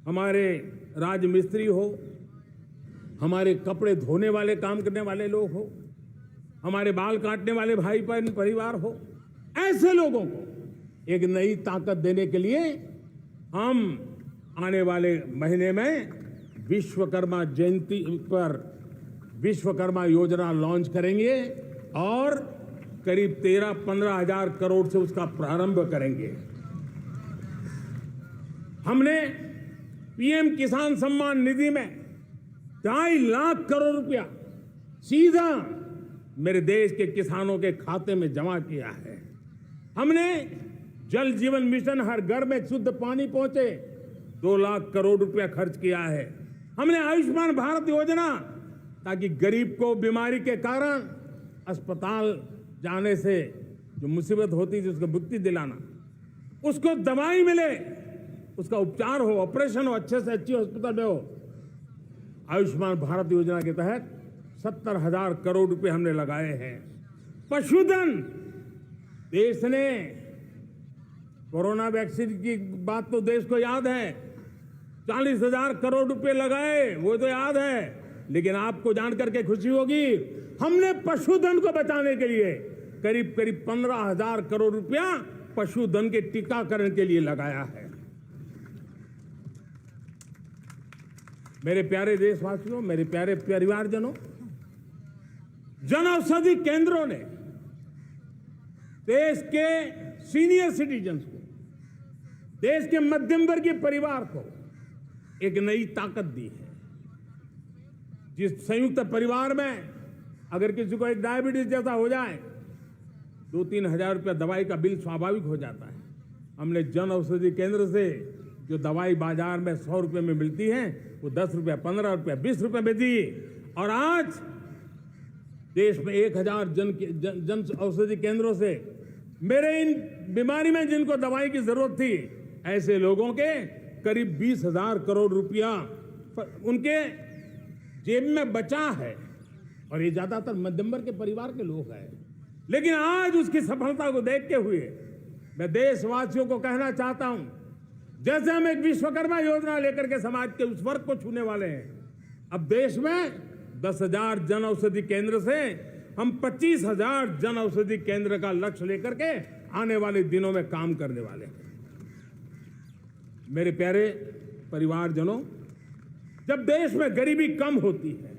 हमारे राजमिस्त्री हो, हमारे कपड़े धोने वाले काम करने वाले लोग हो, हमारे बाल काटने वाले भाई बहन परिवार हो, ऐसे लोगों को एक नई ताकत देने के लिए हम आने वाले महीने में विश्वकर्मा जयंती पर विश्वकर्मा योजना लॉन्च करेंगे और करीब 13-15 हजार करोड़ से उसका प्रारंभ करेंगे। हमने पीएम किसान सम्मान निधि में 2.5 लाख करोड़ रुपया सीधा मेरे देश के किसानों के खाते में जमा किया है। हमने जल जीवन मिशन, हर घर में शुद्ध पानी पहुंचे, 2 लाख करोड़ रुपया खर्च किया है। हमने आयुष्मान भारत योजना, ताकि गरीब को बीमारी के कारण अस्पताल जाने से जो मुसीबत होती है, उसको मुक्ति दिलाना, उसको दवाई मिले, उसका उपचार हो, ऑपरेशन हो, अच्छे से अच्छी हॉस्पिटल में हो। आयुष्मान भारत योजना के तहत 70,000 करोड़ रुपए हमने लगाए हैं। पशुधन, देश ने कोरोना वैक्सीन की बात तो देश को याद है, 40,000 करोड़ रुपए लगाए, वो तो याद है। लेकिन आपको जानकर के खुशी होगी, हमने पशुधन को बचाने के लिए करीब 15,000 करोड़ रुपया पशुधन के टीकाकरण के लिए लगाया है। मेरे प्यारे देशवासियों, मेरे प्यारे परिवारजनों, जन औषधि केंद्रों ने देश के सीनियर सिटीजन्स को, देश के मध्यम वर्गीय परिवार को एक नई ताकत दी है। जिस संयुक्त परिवार में अगर किसी को एक डायबिटीज जैसा हो जाए, 2-3 हजार रुपया दवाई का बिल स्वाभाविक हो जाता है। हमने जन औषधि केंद्र से जो दवाई बाजार में 100 रुपए में मिलती है, वो 10 रुपया, 15 रुपया, 20 रुपए में दी। और आज देश में 1000 जन औषधि केंद्रों से मेरे इन बीमारी में जिनको दवाई की जरूरत थी, ऐसे लोगों के करीब 20,000 करोड़ रुपया उनके जेब में बचा है। और ये ज्यादातर मध्यम वर्ग के परिवार के लोग हैं। लेकिन आज उसकी सफलता को देखते हुए मैं देशवासियों को कहना चाहता हूं, जैसे हम एक विश्वकर्मा योजना लेकर के समाज के उस वर्ग को छूने वाले हैं, अब देश में 10,000 जन औषधि केंद्र से हम 25,000 जन औषधि केंद्र का लक्ष्य लेकर के आने वाले दिनों में काम करने वाले हैं। मेरे प्यारे परिवारजनों, जब देश में गरीबी कम होती है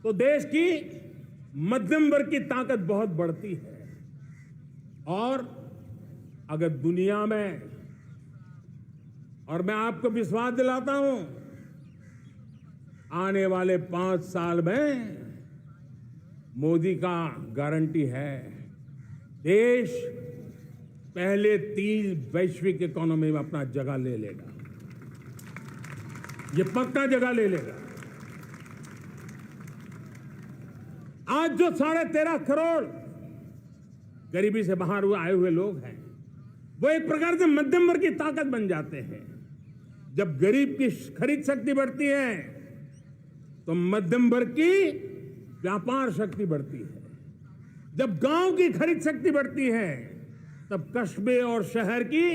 तो देश की मध्यम वर्ग की ताकत बहुत बढ़ती है। और अगर दुनिया में, और मैं आपको विश्वास दिलाता हूं, आने वाले 5 साल में मोदी का गारंटी है, देश पहले 3 वैश्विक इकोनॉमी में अपना जगह ले लेगा। ये पक्का जगह ले लेगा। आज जो 13.5 करोड़ गरीबी से बाहर आए हुए लोग हैं, वो एक प्रकार से मध्यम वर्ग की ताकत बन जाते हैं। जब गरीब की खरीद शक्ति बढ़ती है तो मध्यम वर्ग की व्यापार शक्ति बढ़ती है। जब गांव की खरीद शक्ति बढ़ती है तब कस्बे और शहर की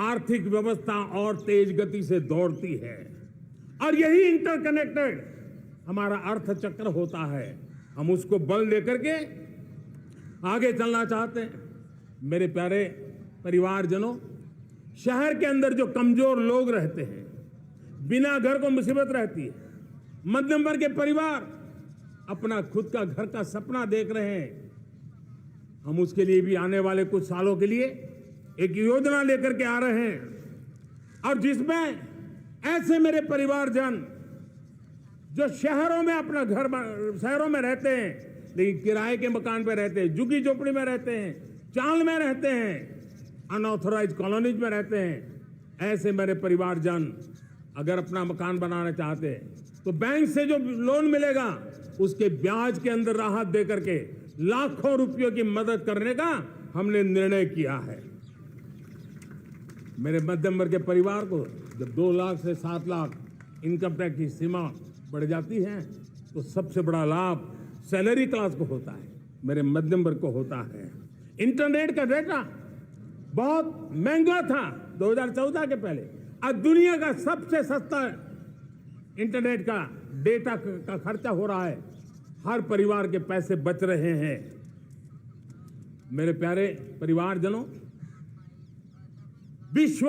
आर्थिक व्यवस्था और तेज गति से दौड़ती है। और यही इंटरकनेक्टेड हमारा अर्थ चक्र होता है। हम उसको बल लेकर के आगे चलना चाहते हैं। मेरे प्यारे परिवारजनों, शहर के अंदर जो कमजोर लोग रहते हैं, बिना घर को मुसीबत रहती है, मध्यम वर्ग के परिवार अपना खुद का घर का सपना देख रहे हैं, हम उसके लिए भी आने वाले कुछ सालों के लिए एक योजना लेकर के आ रहे हैं। और जिसमें ऐसे मेरे परिवारजन जो शहरों में अपना घर, शहरों में रहते हैं लेकिन किराए के मकान पे रहते हैं, झुग्गी झोपड़ी में रहते हैं, चाल में रहते हैं, अनऑथराइज्ड कॉलोनीज में रहते हैं, ऐसे मेरे परिवारजन अगर अपना मकान बनाना चाहते हैं तो बैंक से जो लोन मिलेगा उसके ब्याज के अंदर राहत दे करके लाखों रुपयों की मदद करने का हमने निर्णय किया है। मेरे मध्यम वर्ग के परिवार को जब 2 लाख से 7 लाख इनकम टैक्स की सीमा बढ़ जाती है तो सबसे बड़ा लाभ सैलरी क्लास को होता है, मेरे मध्यम वर्ग को होता है। इंटरनेट का डेटा बहुत महंगा था 2014 के पहले, आज दुनिया का सबसे सस्ता इंटरनेट का डेटा का खर्चा हो रहा है। हर परिवार के पैसे बच रहे हैं। मेरे प्यारे परिवारजनों, विश्व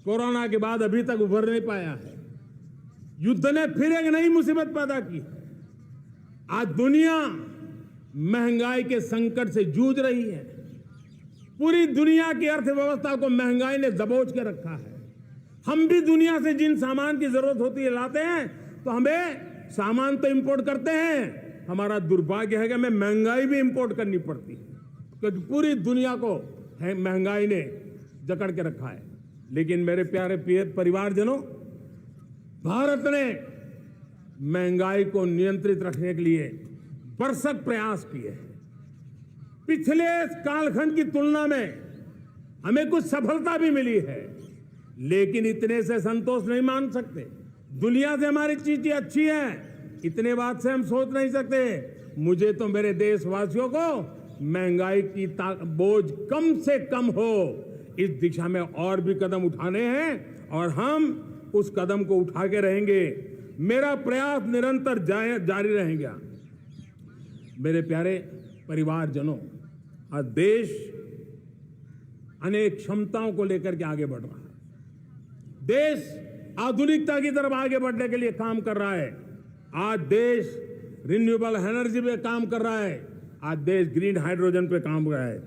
कोरोना के बाद अभी तक उभर नहीं पाया है। युद्ध ने फिर एक नई मुसीबत पैदा की। आज दुनिया महंगाई के संकट से जूझ रही है। पूरी दुनिया की अर्थव्यवस्था को महंगाई ने दबोच के रखा है। हम भी दुनिया से जिन सामान की जरूरत होती है लाते हैं, तो हमें सामान तो इंपोर्ट करते हैं, हमारा दुर्भाग्य है कि हमें महंगाई भी इंपोर्ट करनी पड़ती है, क्योंकि पूरी दुनिया को महंगाई ने जकड़ के रखा है। लेकिन मेरे प्यारे परिवारजनों, भारत ने महंगाई को नियंत्रित रखने के लिए भरसक प्रयास किए हैं। पिछले कालखंड की तुलना में हमें कुछ सफलता भी मिली है, लेकिन इतने से संतोष नहीं मान सकते। दुनिया से हमारी चीजें अच्छी हैं, इतने बात से हम सोच नहीं सकते। मुझे तो मेरे देशवासियों को महंगाई की बोझ कम से कम हो, इस दिशा में और भी कदम उठाने हैं और हम उस कदम को उठा के रहेंगे। मेरा प्रयास निरंतर जारी रहेगा। मेरे प्यारे परिवारजनों, आज देश अनेक क्षमताओं को लेकर के आगे बढ़ रहा है। देश आधुनिकता की तरफ आगे बढ़ने के लिए काम कर रहा है। आज देश रिन्यूएबल एनर्जी पे काम कर रहा है। आज देश ग्रीन हाइड्रोजन पे काम कर रहा है।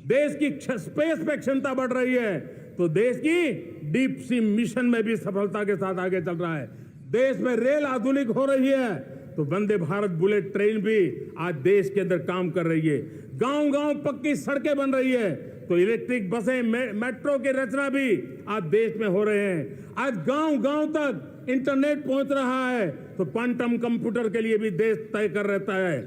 देश की स्पेस पे क्षमता बढ़ रही है, तो देश की डीप सी मिशन में भी सफलता के साथ आगे चल रहा है। देश में रेल आधुनिक हो रही है, तो वंदे भारत बुलेट ट्रेन भी आज देश के अंदर काम कर रही है। गांव गांव पक्की सड़कें बन रही है, तो इलेक्ट्रिक बसें, मेट्रो की रचना भी आज देश में हो रहे हैं। आज गांव गांव तक इंटरनेट पहुंच रहा है, तो क्वांटम कंप्यूटर के लिए भी देश तय कर रहता है।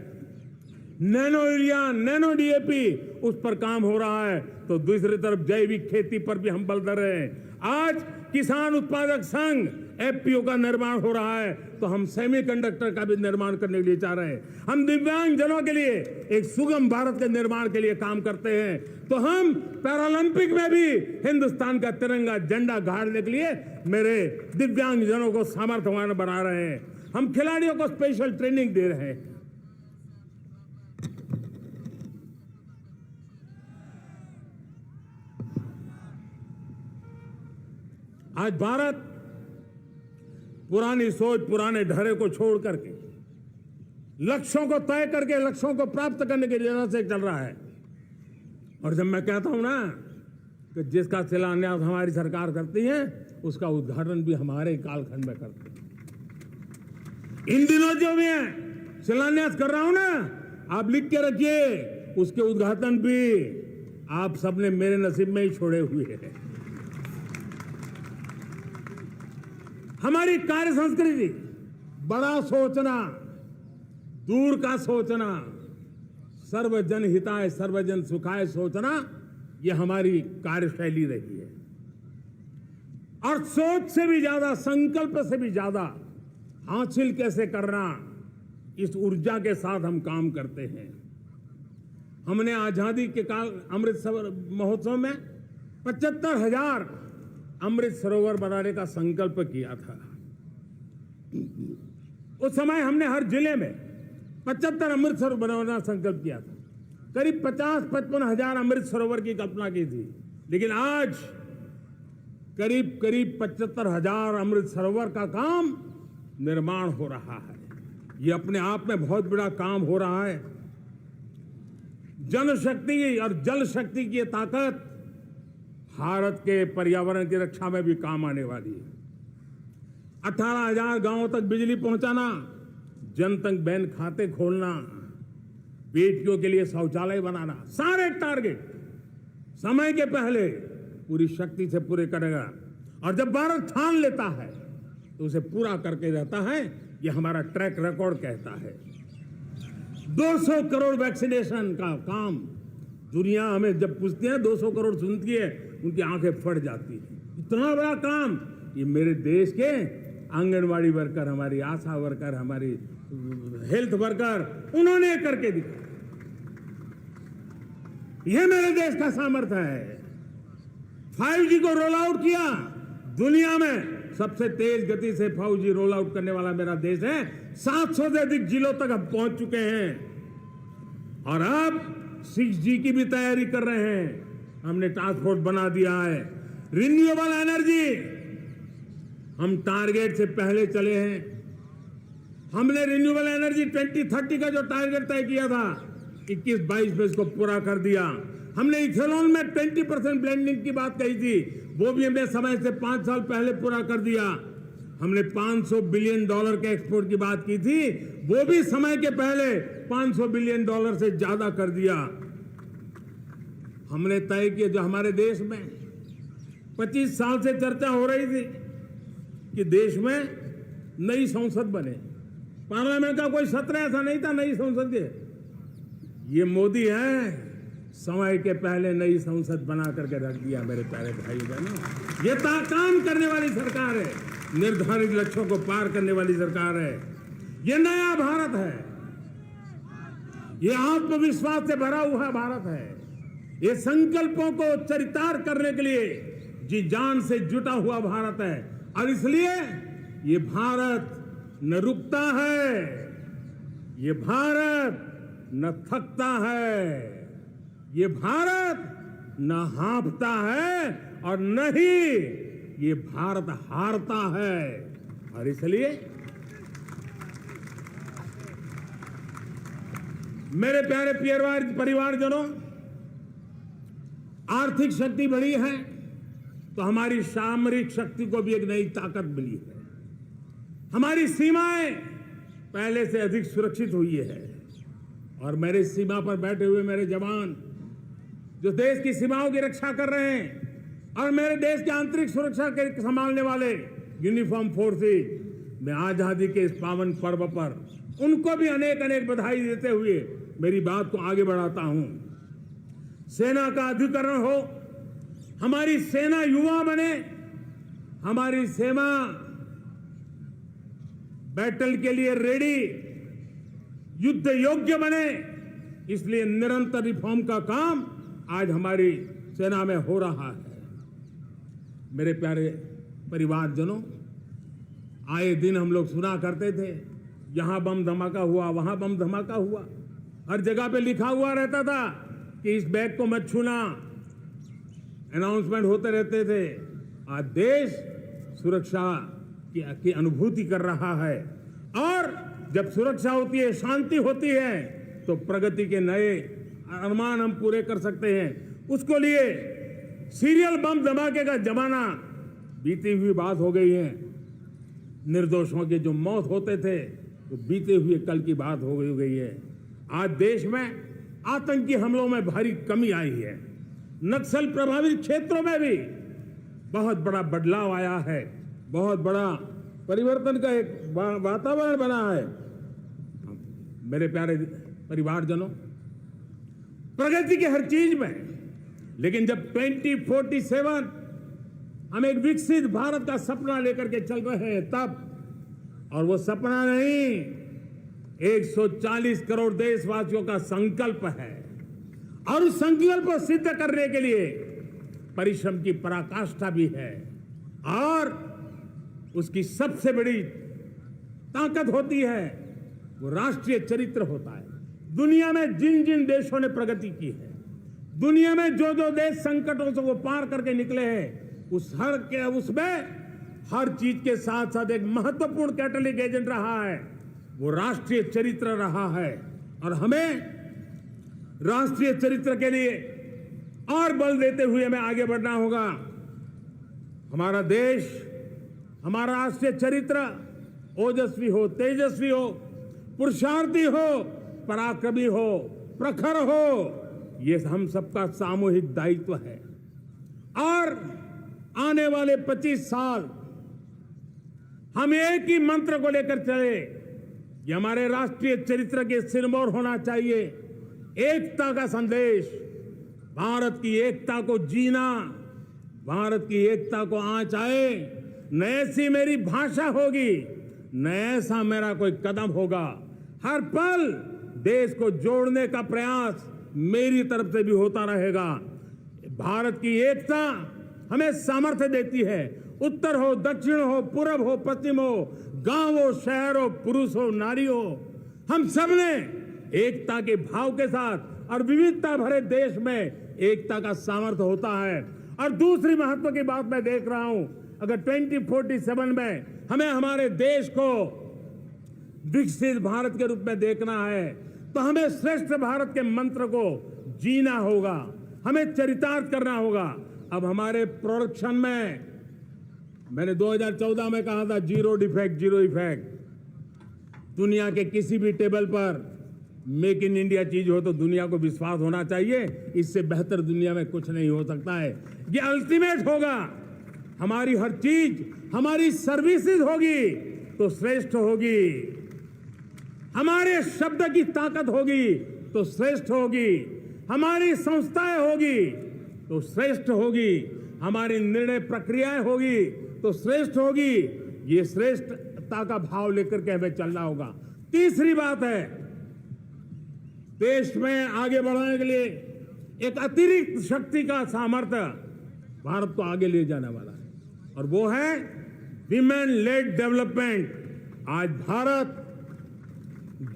नैनो यूरिया, नैनो डीएपी, उस पर काम हो रहा है, तो दूसरी तरफ जैविक खेती पर भी हम बल दे रहे हैं। आज किसान उत्पादक संघ एफपीओ का निर्माण हो रहा है, तो हम सेमीकंडक्टर का भी निर्माण करने के लिए चाह रहे हैं। हम दिव्यांग जनों के लिए एक सुगम भारत के निर्माण के लिए काम करते हैं, तो हम पैरालंपिक में भी हिंदुस्तान का तिरंगा झंडा गाड़ने के लिए मेरे दिव्यांग जनों को सामर्थ्यवान बना रहे हैं। हम खिलाड़ियों को स्पेशल ट्रेनिंग दे रहे हैं। आज भारत पुरानी सोच, पुराने ढर्रे को छोड़ करके लक्ष्यों को तय करके लक्ष्यों को प्राप्त करने की दिशा से चल रहा है। और जब मैं कहता हूं ना कि जिसका शिलान्यास हमारी सरकार करती है, उसका उद्घाटन भी हमारे कालखंड में करते हैं। इन दिनों जो भी है शिलान्यास कर रहा हूं ना, आप लिख के रखिए, उसके उद्घाटन भी आप सबने मेरे नसीब में ही छोड़े हुए हैं। हमारी कार्य संस्कृति बड़ा सोचना, दूर का सोचना, सर्वजन हिताय सर्वजन सुखाय सोचना, यह हमारी कार्यशैली रही है। और सोच से भी ज्यादा, संकल्प से भी ज्यादा हासिल कैसे करना, इस ऊर्जा के साथ हम काम करते हैं। हमने आजादी के काल अमृत महोत्सव में 75,000 अमृत सरोवर बनाने का संकल्प किया था। उस समय हमने हर जिले में 75 अमृत सरोवर बनाना संकल्प किया था। करीब 50-55 हजार अमृत सरोवर की कल्पना की थी, लेकिन आज करीब 75,000 अमृत सरोवर का काम निर्माण हो रहा है। ये अपने आप में बहुत बड़ा काम हो रहा है। जनशक्ति और जल शक्ति की ताकत भारत के पर्यावरण की रक्षा में भी काम आने वाली है। 18,000 गांवों तक बिजली पहुंचाना, जनधन बैंक खाते खोलना, बेटियों के लिए शौचालय बनाना, सारे टारगेट समय के पहले पूरी शक्ति से पूरे करेगा। और जब भारत ठान लेता है तो उसे पूरा करके रहता है। ये हमारा ट्रैक रिकॉर्ड कहता है। 200 करोड़ वैक्सीनेशन का काम, दुनिया हमें जब पूछती है 200 करोड़ सुनती है, उनकी आंखें फट जाती है। इतना बड़ा काम ये मेरे देश के आंगनवाड़ी वर्कर, हमारी आशा वर्कर, हमारी हेल्थ वर्कर, उन्होंने करके दिखाया। ये मेरे देश का सामर्थ्य है। 5G को रोल आउट किया, दुनिया में सबसे तेज गति से 5G रोल आउट करने वाला मेरा देश है। 700 से अधिक जिलों तक हम पहुंच चुके हैं और अब 6G की भी तैयारी कर रहे हैं। हमने टास्क फोर्स बना दिया है। रिन्यूएबल एनर्जी, हम टारगेट से पहले चले हैं। हमने रिन्यूएबल एनर्जी 2030 का जो टारगेट तय किया था, 21-22 में इसको पूरा कर दिया। हमने इथेनॉल में 20% ब्लेंडिंग की बात कही थी, वो भी हमने समय से 5 साल पहले पूरा कर दिया। हमने $500 बिलियन के एक्सपोर्ट की बात की थी, वो भी समय के पहले $500 बिलियन से ज्यादा कर दिया। हमने तय किया, जो हमारे देश में 25 साल से चर्चा हो रही थी कि देश में नई संसद बने, पार्लियामेंट का कोई सत्र ऐसा नहीं था नई संसद के। ये मोदी है, समय के पहले नई संसद बना करके रख दिया। मेरे प्यारे भाई बहनों, ये काम करने वाली सरकार है, निर्धारित लक्ष्यों को पार करने वाली सरकार है। ये नया भारत है, ये आत्मविश्वास से भरा हुआ भारत है। ये संकल्पों को चरितार्थ करने के लिए जी जान से जुटा हुआ भारत है। और इसलिए ये भारत न रुकता है, ये भारत न थकता है, ये भारत न हाँफता है और न ही ये भारत हारता है। और इसलिए मेरे प्यारे परिवारजनों, आर्थिक शक्ति बढ़ी है तो हमारी सामरिक शक्ति को भी एक नई ताकत मिली है। हमारी सीमाएं पहले से अधिक सुरक्षित हुई है और मेरे सीमा पर बैठे हुए मेरे जवान जो देश की सीमाओं की रक्षा कर रहे हैं और मेरे देश की आंतरिक सुरक्षा के संभालने वाले यूनिफॉर्म फोर्सेस, मैं आजादी के इस पावन पर्व पर उनको भी अनेक अनेक बधाई देते हुए मेरी बात को आगे बढ़ाता हूं। सेना का अधिकरण हो, हमारी सेना युवा बने, हमारी सेना बैटल के लिए रेडी, युद्ध योग्य बने, इसलिए निरंतर रिफॉर्म का काम आज हमारी सेना में हो रहा है। मेरे प्यारे परिवारजनों, आए दिन हम लोग सुना करते थे, यहां बम धमाका हुआ, वहां बम धमाका हुआ, हर जगह पे लिखा हुआ रहता था कि इस बैग को मत छूना, अनाउंसमेंट होते रहते थे। आज देश सुरक्षा की अनुभूति कर रहा है, और जब सुरक्षा होती है, शांति होती है, तो प्रगति के नए अरमान हम पूरे कर सकते हैं। उसको लिए सीरियल बम धमाके का जमाना बीती हुई बात हो गई है। निर्दोषों के जो मौत होते थे तो बीते हुए कल की बात हो गई है। आज देश में आतंकी हमलों में भारी कमी आई है। नक्सल प्रभावित क्षेत्रों में भी बहुत बड़ा बदलाव आया है, बहुत बड़ा परिवर्तन का एक वातावरण बना है। मेरे प्यारे परिवारजनों, प्रगति की हर चीज में, लेकिन जब 2047 हम एक विकसित भारत का सपना लेकर के चल रहे हैं तब, और वो सपना नहीं, 140 करोड़ देशवासियों का संकल्प है, और उस संकल्प को सिद्ध करने के लिए परिश्रम की पराकाष्ठा भी है। और उसकी सबसे बड़ी ताकत होती है वो राष्ट्रीय चरित्र होता है। दुनिया में जिन जिन देशों ने प्रगति की है, दुनिया में जो जो देश संकटों से वो पार करके निकले हैं, उसमें हर चीज के साथ साथ एक महत्वपूर्ण कैटलिक एजेंट रहा है, वो राष्ट्रीय चरित्र रहा है। और हमें राष्ट्रीय चरित्र के लिए और बल देते हुए हमें आगे बढ़ना होगा। हमारा देश, हमारा राष्ट्रीय चरित्र ओजस्वी हो, तेजस्वी हो, पुरुषार्थी हो, पराक्रमी हो, प्रखर हो, ये हम सबका सामूहिक दायित्व है। और आने वाले 25 साल हम एक ही मंत्र को लेकर चले, ये हमारे राष्ट्रीय चरित्र के सिरमौर होना चाहिए, एकता का संदेश। भारत की एकता को जीना, भारत की एकता को आंच आए, न ऐसी मेरी भाषा होगी, न ऐसा मेरा कोई कदम होगा। हर पल देश को जोड़ने का प्रयास मेरी तरफ से भी होता रहेगा। भारत की एकता हमें सामर्थ्य देती है। उत्तर हो, दक्षिण हो, पूर्व हो, पश्चिम हो, गांव हो, शहर हो, पुरुष हो, नारी हो, हम सब ने एकता के भाव के साथ और विविधता भरे देश में एकता का सामर्थ्य होता है। और दूसरी महत्व की बात मैं देख रहा हूं, अगर 2047 में हमें हमारे देश को विकसित भारत के रूप में देखना है, तो हमें श्रेष्ठ भारत के मंत्र को जीना होगा, हमें चरितार्थ करना होगा। अब हमारे प्रोडक्शन में, मैंने 2014 में कहा था जीरो डिफेक्ट, जीरो इफेक्ट। दुनिया के किसी भी टेबल पर मेक इन इंडिया चीज हो तो दुनिया को विश्वास होना चाहिए, इससे बेहतर दुनिया में कुछ नहीं हो सकता है। ये अल्टीमेट होगा। हमारी हर चीज, हमारी सर्विसेज होगी तो श्रेष्ठ होगी, हमारे शब्द की ताकत होगी तो श्रेष्ठ होगी, हमारी संस्थाएं होगी तो श्रेष्ठ होगी, हमारी निर्णय प्रक्रियाएं होगी तो श्रेष्ठ होगी। ये श्रेष्ठता का भाव लेकर के हमें चलना होगा। तीसरी बात है, देश में आगे बढ़ाने के लिए एक अतिरिक्त शक्ति का सामर्थ्य भारत को आगे ले जाने वाला है, और वो है विमेन लेड डेवलपमेंट। आज भारत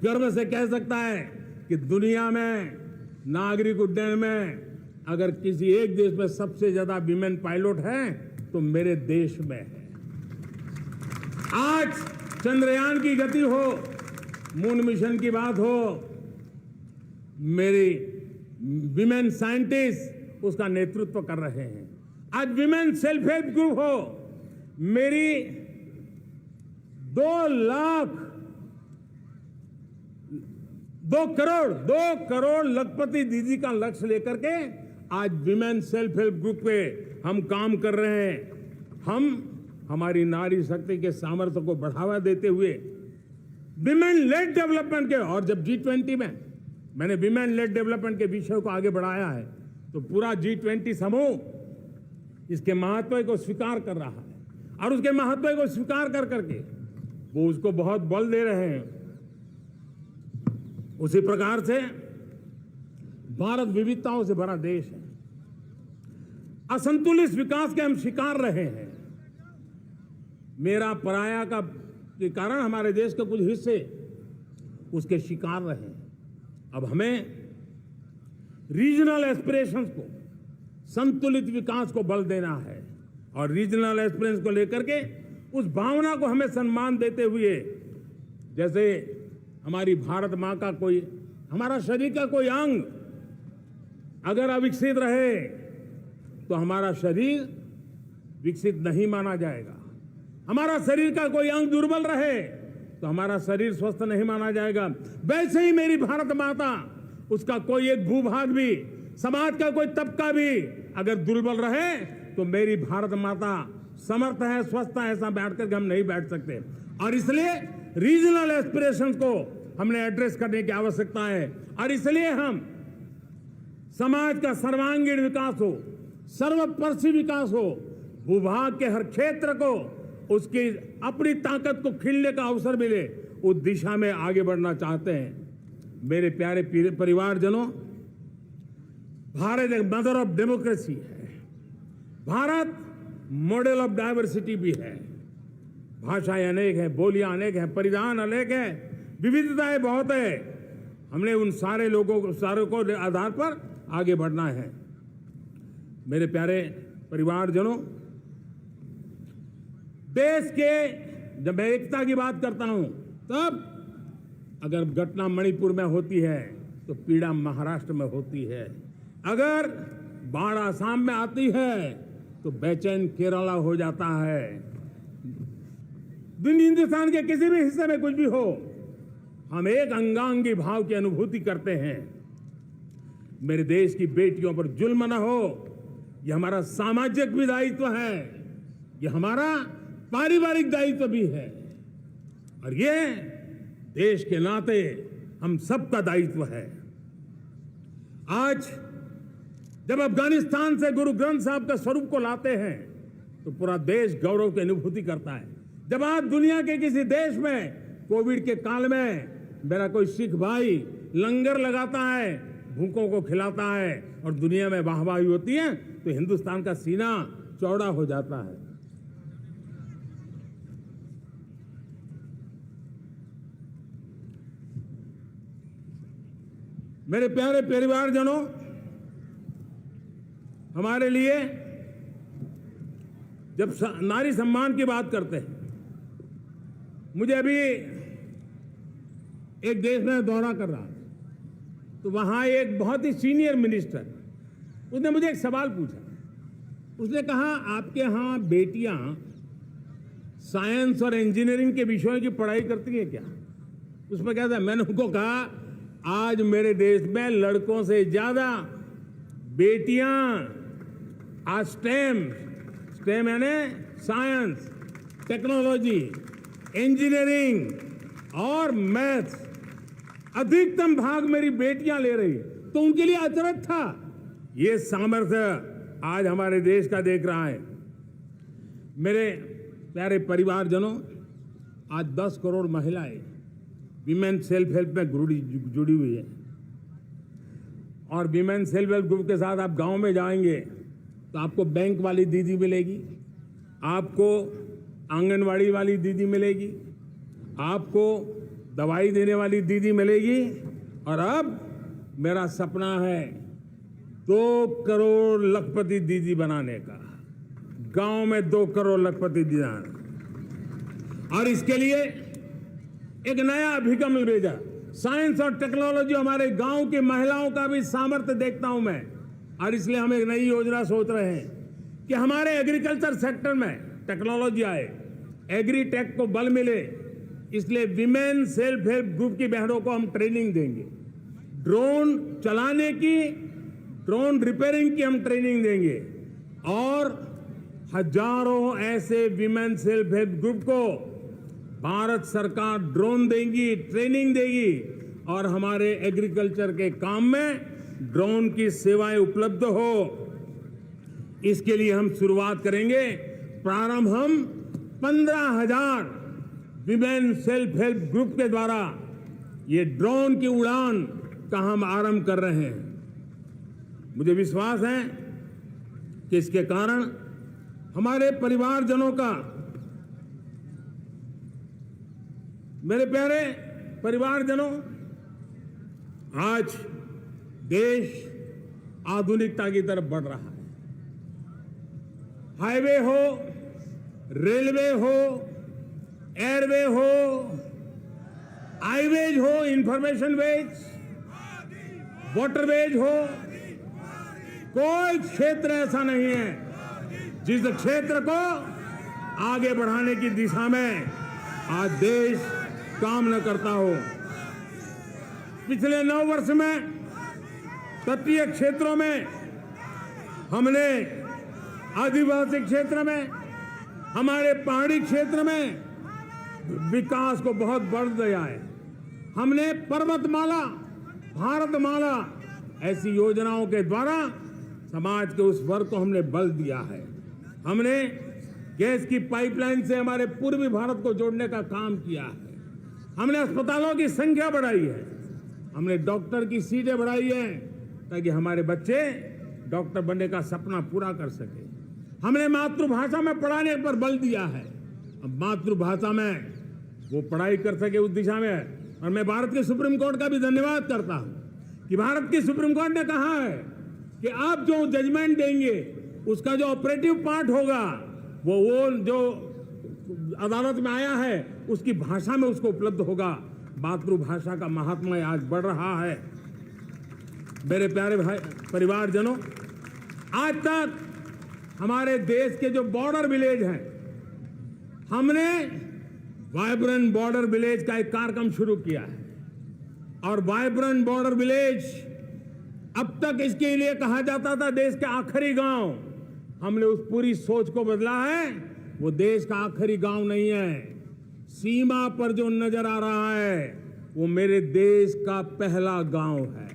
गर्व से कह सकता है कि दुनिया में नागरिक उड्डयन में अगर किसी एक देश में सबसे ज्यादा विमेन पायलट हैं तो मेरे देश में है। आज चंद्रयान की गति हो, मून मिशन की बात हो, मेरी विमेन साइंटिस्ट उसका नेतृत्व कर रहे हैं। आज विमेन सेल्फ हेल्प ग्रुप हो, मेरी 2 करोड़ लखपति दीदी का लक्ष्य लेकर के आज विमेन सेल्फ हेल्प ग्रुप पे हम काम कर रहे हैं। हम हमारी नारी शक्ति के सामर्थ्य को बढ़ावा देते हुए विमेन लेड डेवलपमेंट के, और जब G20 में मैंने विमेन लेड डेवलपमेंट के विषय को आगे बढ़ाया है तो पूरा G20 समूह इसके महत्व को स्वीकार कर रहा है, और उसके महत्व को स्वीकार कर करके वो उसको बहुत बल दे रहे हैं। उसी प्रकार से भारत विविधताओं से भरा देश है। असंतुलित विकास के हम शिकार रहे हैं। मेरा पराया का के कारण हमारे देश के कुछ हिस्से उसके शिकार रहे हैं। अब हमें रीजनल एस्पिरेशंस को, संतुलित विकास को बल देना है और रीजनल एस्पिरेशंस को लेकर के उस भावना को हमें सम्मान देते हुए, जैसे हमारी भारत मां का कोई, हमारा शरीर का कोई अंग अगर अविकसित रहे तो हमारा शरीर विकसित नहीं माना जाएगा। हमारा शरीर का कोई अंग दुर्बल रहे तो हमारा शरीर स्वस्थ नहीं माना जाएगा। वैसे ही मेरी भारत माता, उसका कोई एक भूभाग भी, समाज का कोई तबका भी अगर दुर्बल रहे तो मेरी भारत माता समर्थ है, स्वस्थ है, ऐसा बैठ कर हम नहीं बैठ सकते। और इसलिए रीजनल एस्पिरेशंस को हमने एड्रेस करने की आवश्यकता है और इसलिए हम समाज का सर्वांगीण विकास हो, सर्वस्पर्शी विकास हो, भूभाग के हर क्षेत्र को उसकी अपनी ताकत को खिलने का अवसर मिले, उस दिशा में आगे बढ़ना चाहते हैं। मेरे प्यारे परिवारजनों, भारत एक मदर ऑफ डेमोक्रेसी है। भारत मॉडल ऑफ डाइवर्सिटी भी है। भाषाएं अनेक हैं, बोलियां अनेक हैं, परिधान अनेक हैं, विविधताएं बहुत है। हमने उन सारे लोगों को, सारों को आधार पर आगे बढ़ना है। मेरे प्यारे परिवारजनों, देश के जब मैं एकता की बात करता हूं, तब अगर घटना मणिपुर में होती है तो पीड़ा महाराष्ट्र में होती है। अगर बाढ़ आसाम में आती है तो बेचैन केरला हो जाता है। हिंदुस्तान के किसी भी हिस्से में कुछ भी हो, हम एक अंगांगी भाव की अनुभूति करते हैं। मेरे देश की बेटियों पर जुल्म न हो, यह हमारा सामाजिक भी दायित्व है, यह हमारा पारिवारिक दायित्व भी है और ये देश के नाते हम सबका दायित्व है। आज जब अफगानिस्तान से गुरु ग्रंथ साहब के स्वरूप को लाते हैं तो पूरा देश गौरव की अनुभूति करता है। जब आज दुनिया के किसी देश में कोविड के काल में मेरा कोई सिख भाई लंगर लगाता है, भूखों को खिलाता है और दुनिया में वाहवाही होती है, तो हिंदुस्तान का सीना चौड़ा हो जाता है। मेरे प्यारे परिवारजनों, हमारे लिए जब नारी सम्मान की बात करते हैं, मुझे अभी एक देश में दौरा कर रहा था तो वहां एक बहुत ही सीनियर मिनिस्टर, उसने मुझे एक सवाल पूछा। उसने कहा, आपके यहां बेटियां साइंस और इंजीनियरिंग के विषयों की पढ़ाई करती हैं क्या? उसमें क्या था? मैंने उनको कहा, आज मेरे देश में लड़कों से ज्यादा बेटियां आज स्टेम यानी साइंस, टेक्नोलॉजी, इंजीनियरिंग और मैथ्स, अधिकतम भाग मेरी बेटियां ले रही है। तो उनके लिए अचरज था। ये सामर्थ्य आज हमारे देश का देख रहा है। मेरे प्यारे परिवारजनों, आज 10 करोड़ महिलाएं विमेन सेल्फ हेल्प में जुड़ी हुई है और विमेन सेल्फ हेल्प ग्रुप के साथ आप गांव में जाएंगे तो आपको बैंक वाली दीदी मिलेगी, आपको आंगनवाड़ी वाली दीदी मिलेगी, आपको दवाई देने वाली दीदी मिलेगी। और अब मेरा सपना है 2 करोड़ लखपति दीदी बनाने का, गांव में 2 करोड़ लखपति दीदी। और इसके लिए एक नया अभिगम भेजा। साइंस और टेक्नोलॉजी, हमारे गांव की महिलाओं का भी सामर्थ्य देखता हूं मैं, और इसलिए हम एक नई योजना सोच रहे हैं कि हमारे एग्रीकल्चर सेक्टर में टेक्नोलॉजी आए, एग्री टेक को बल मिले। इसलिए विमेन सेल्फ हेल्प ग्रुप की बहनों को हम ट्रेनिंग देंगे, ड्रोन चलाने की, ड्रोन रिपेयरिंग की हम ट्रेनिंग देंगे और हजारों ऐसे विमेन सेल्फ हेल्प ग्रुप को भारत सरकार ड्रोन देगी, ट्रेनिंग देगी और हमारे एग्रीकल्चर के काम में ड्रोन की सेवाएं उपलब्ध हो। इसके लिए हम शुरुआत करेंगे। प्रारंभ हम 15,000 विमेन सेल्फ हेल्प ग्रुप के द्वारा ये ड्रोन की उड़ान का हम आरंभ कर रहे हैं। मुझे विश्वास है कि इसके कारण हमारे परिवारजनों का, मेरे प्यारे परिवारजनों, आज देश आधुनिकता की तरफ बढ़ रहा है। हाईवे हो, रेलवे हो, एयरवे हो, आईवेज हो, इंफॉर्मेशन वेज, वाटरवेज हो, कोई क्षेत्र ऐसा नहीं है जिस क्षेत्र को आगे बढ़ाने की दिशा में आज देश काम न करता हो। पिछले 9 वर्ष में तटीय क्षेत्रों में हमने, आदिवासी क्षेत्र में, हमारे पहाड़ी क्षेत्र में विकास को बहुत बढ़ दिया है। हमने पर्वतमाला, भारतमाला ऐसी योजनाओं के द्वारा समाज के उस वर्ग को हमने बल दिया है। हमने गैस की पाइपलाइन से हमारे पूर्वी भारत को जोड़ने का काम किया है। हमने अस्पतालों की संख्या बढ़ाई है। हमने डॉक्टर की सीटें बढ़ाई है ताकि हमारे बच्चे डॉक्टर बनने का सपना पूरा कर सके। हमने मातृभाषा में पढ़ाने पर बल दिया है। अब मातृभाषा में वो पढ़ाई कर सके उस दिशा में। और मैं भारत के सुप्रीम कोर्ट का भी धन्यवाद करता हूं कि भारत की सुप्रीम कोर्ट ने कहा है कि आप जो जजमेंट देंगे उसका जो ऑपरेटिव पार्ट होगा वो जो अदालत में आया है उसकी भाषा में उसको उपलब्ध होगा। मातृभाषा का महात्मा आज बढ़ रहा है। मेरे प्यारे भाई परिवारजनों, आज तक हमारे देश के जो बॉर्डर विलेज हैं, हमने वाइब्रेंट बॉर्डर विलेज का एक कार्यक्रम शुरू किया है। और वाइब्रेंट बॉर्डर विलेज अब तक इसके लिए कहा जाता था देश के आखिरी गांव। हमने उस पूरी सोच को बदला है। वो देश का आखिरी गांव नहीं है। सीमा पर जो नजर आ रहा है वो मेरे देश का पहला गांव है।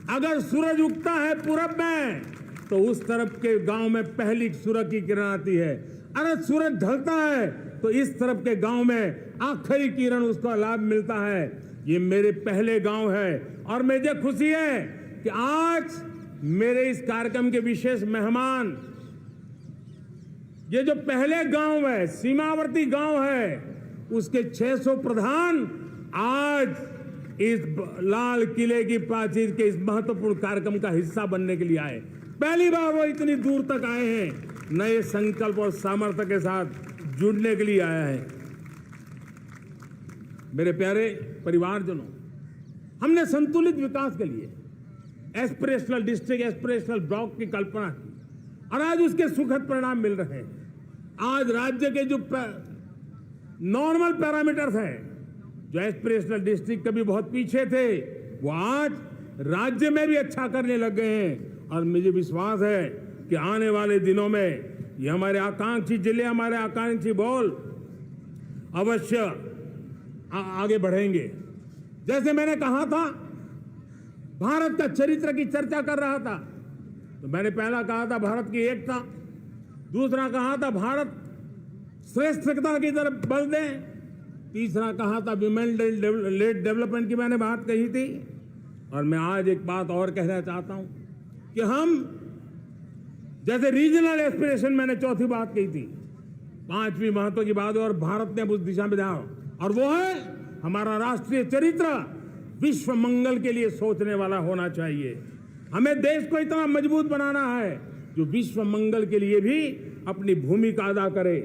अगर सूरज उगता है पूरब में तो उस तरफ के गांव में पहली सूरज की किरण आती है। अगर सूरज ढलता है तो इस तरफ के गांव में आखिरी किरण उसका लाभ मिलता है। ये मेरे पहले गांव है और मुझे खुशी है कि आज मेरे इस कार्यक्रम के विशेष मेहमान, ये जो पहले गांव है, सीमावर्ती गांव है, उसके 600 प्रधान आज इस लाल किले की प्राचीर के इस महत्वपूर्ण कार्यक्रम का हिस्सा बनने के लिए आए। पहली बार वो इतनी दूर तक आए हैं, नए संकल्प और सामर्थ्य के साथ जुड़ने के लिए आया है। मेरे प्यारे परिवारजनों, हमने संतुलित विकास के लिए एस्पिरेशनल डिस्ट्रिक्ट, एस्पिरेशनल ब्लॉक की कल्पना की और आज उसके सुखद परिणाम मिल रहे हैं। आज राज्य के जो नॉर्मल पैरामीटर्स हैं, जो एस्पिरेशनल डिस्ट्रिक्ट कभी बहुत पीछे थे, वो आज राज्य में भी अच्छा करने लग गए हैं। और मुझे विश्वास है कि आने वाले दिनों में ये हमारे आकांक्षी जिले, हमारे आकांक्षी बॉल अवश्य आगे बढ़ेंगे। जैसे मैंने कहा था, भारत का चरित्र की चर्चा कर रहा था तो मैंने पहला कहा था भारत की एकता, दूसरा कहा था भारत श्रेष्ठता की तरफ बल दें, तीसरा कहा था विमेन लेड डेवलपमेंट की मैंने बात कही थी। और मैं आज एक बात और कहना चाहता हूं कि हम जैसे रीजनल एस्पिरेशन, मैंने चौथी बात कही थी, 5वीं महत्व की बात, और भारत ने उस दिशा में जाओ, और वो है हमारा राष्ट्रीय चरित्र विश्व मंगल के लिए सोचने वाला होना चाहिए। हमें देश को इतना मजबूत बनाना है जो विश्व मंगल के लिए भी अपनी भूमिका अदा करे।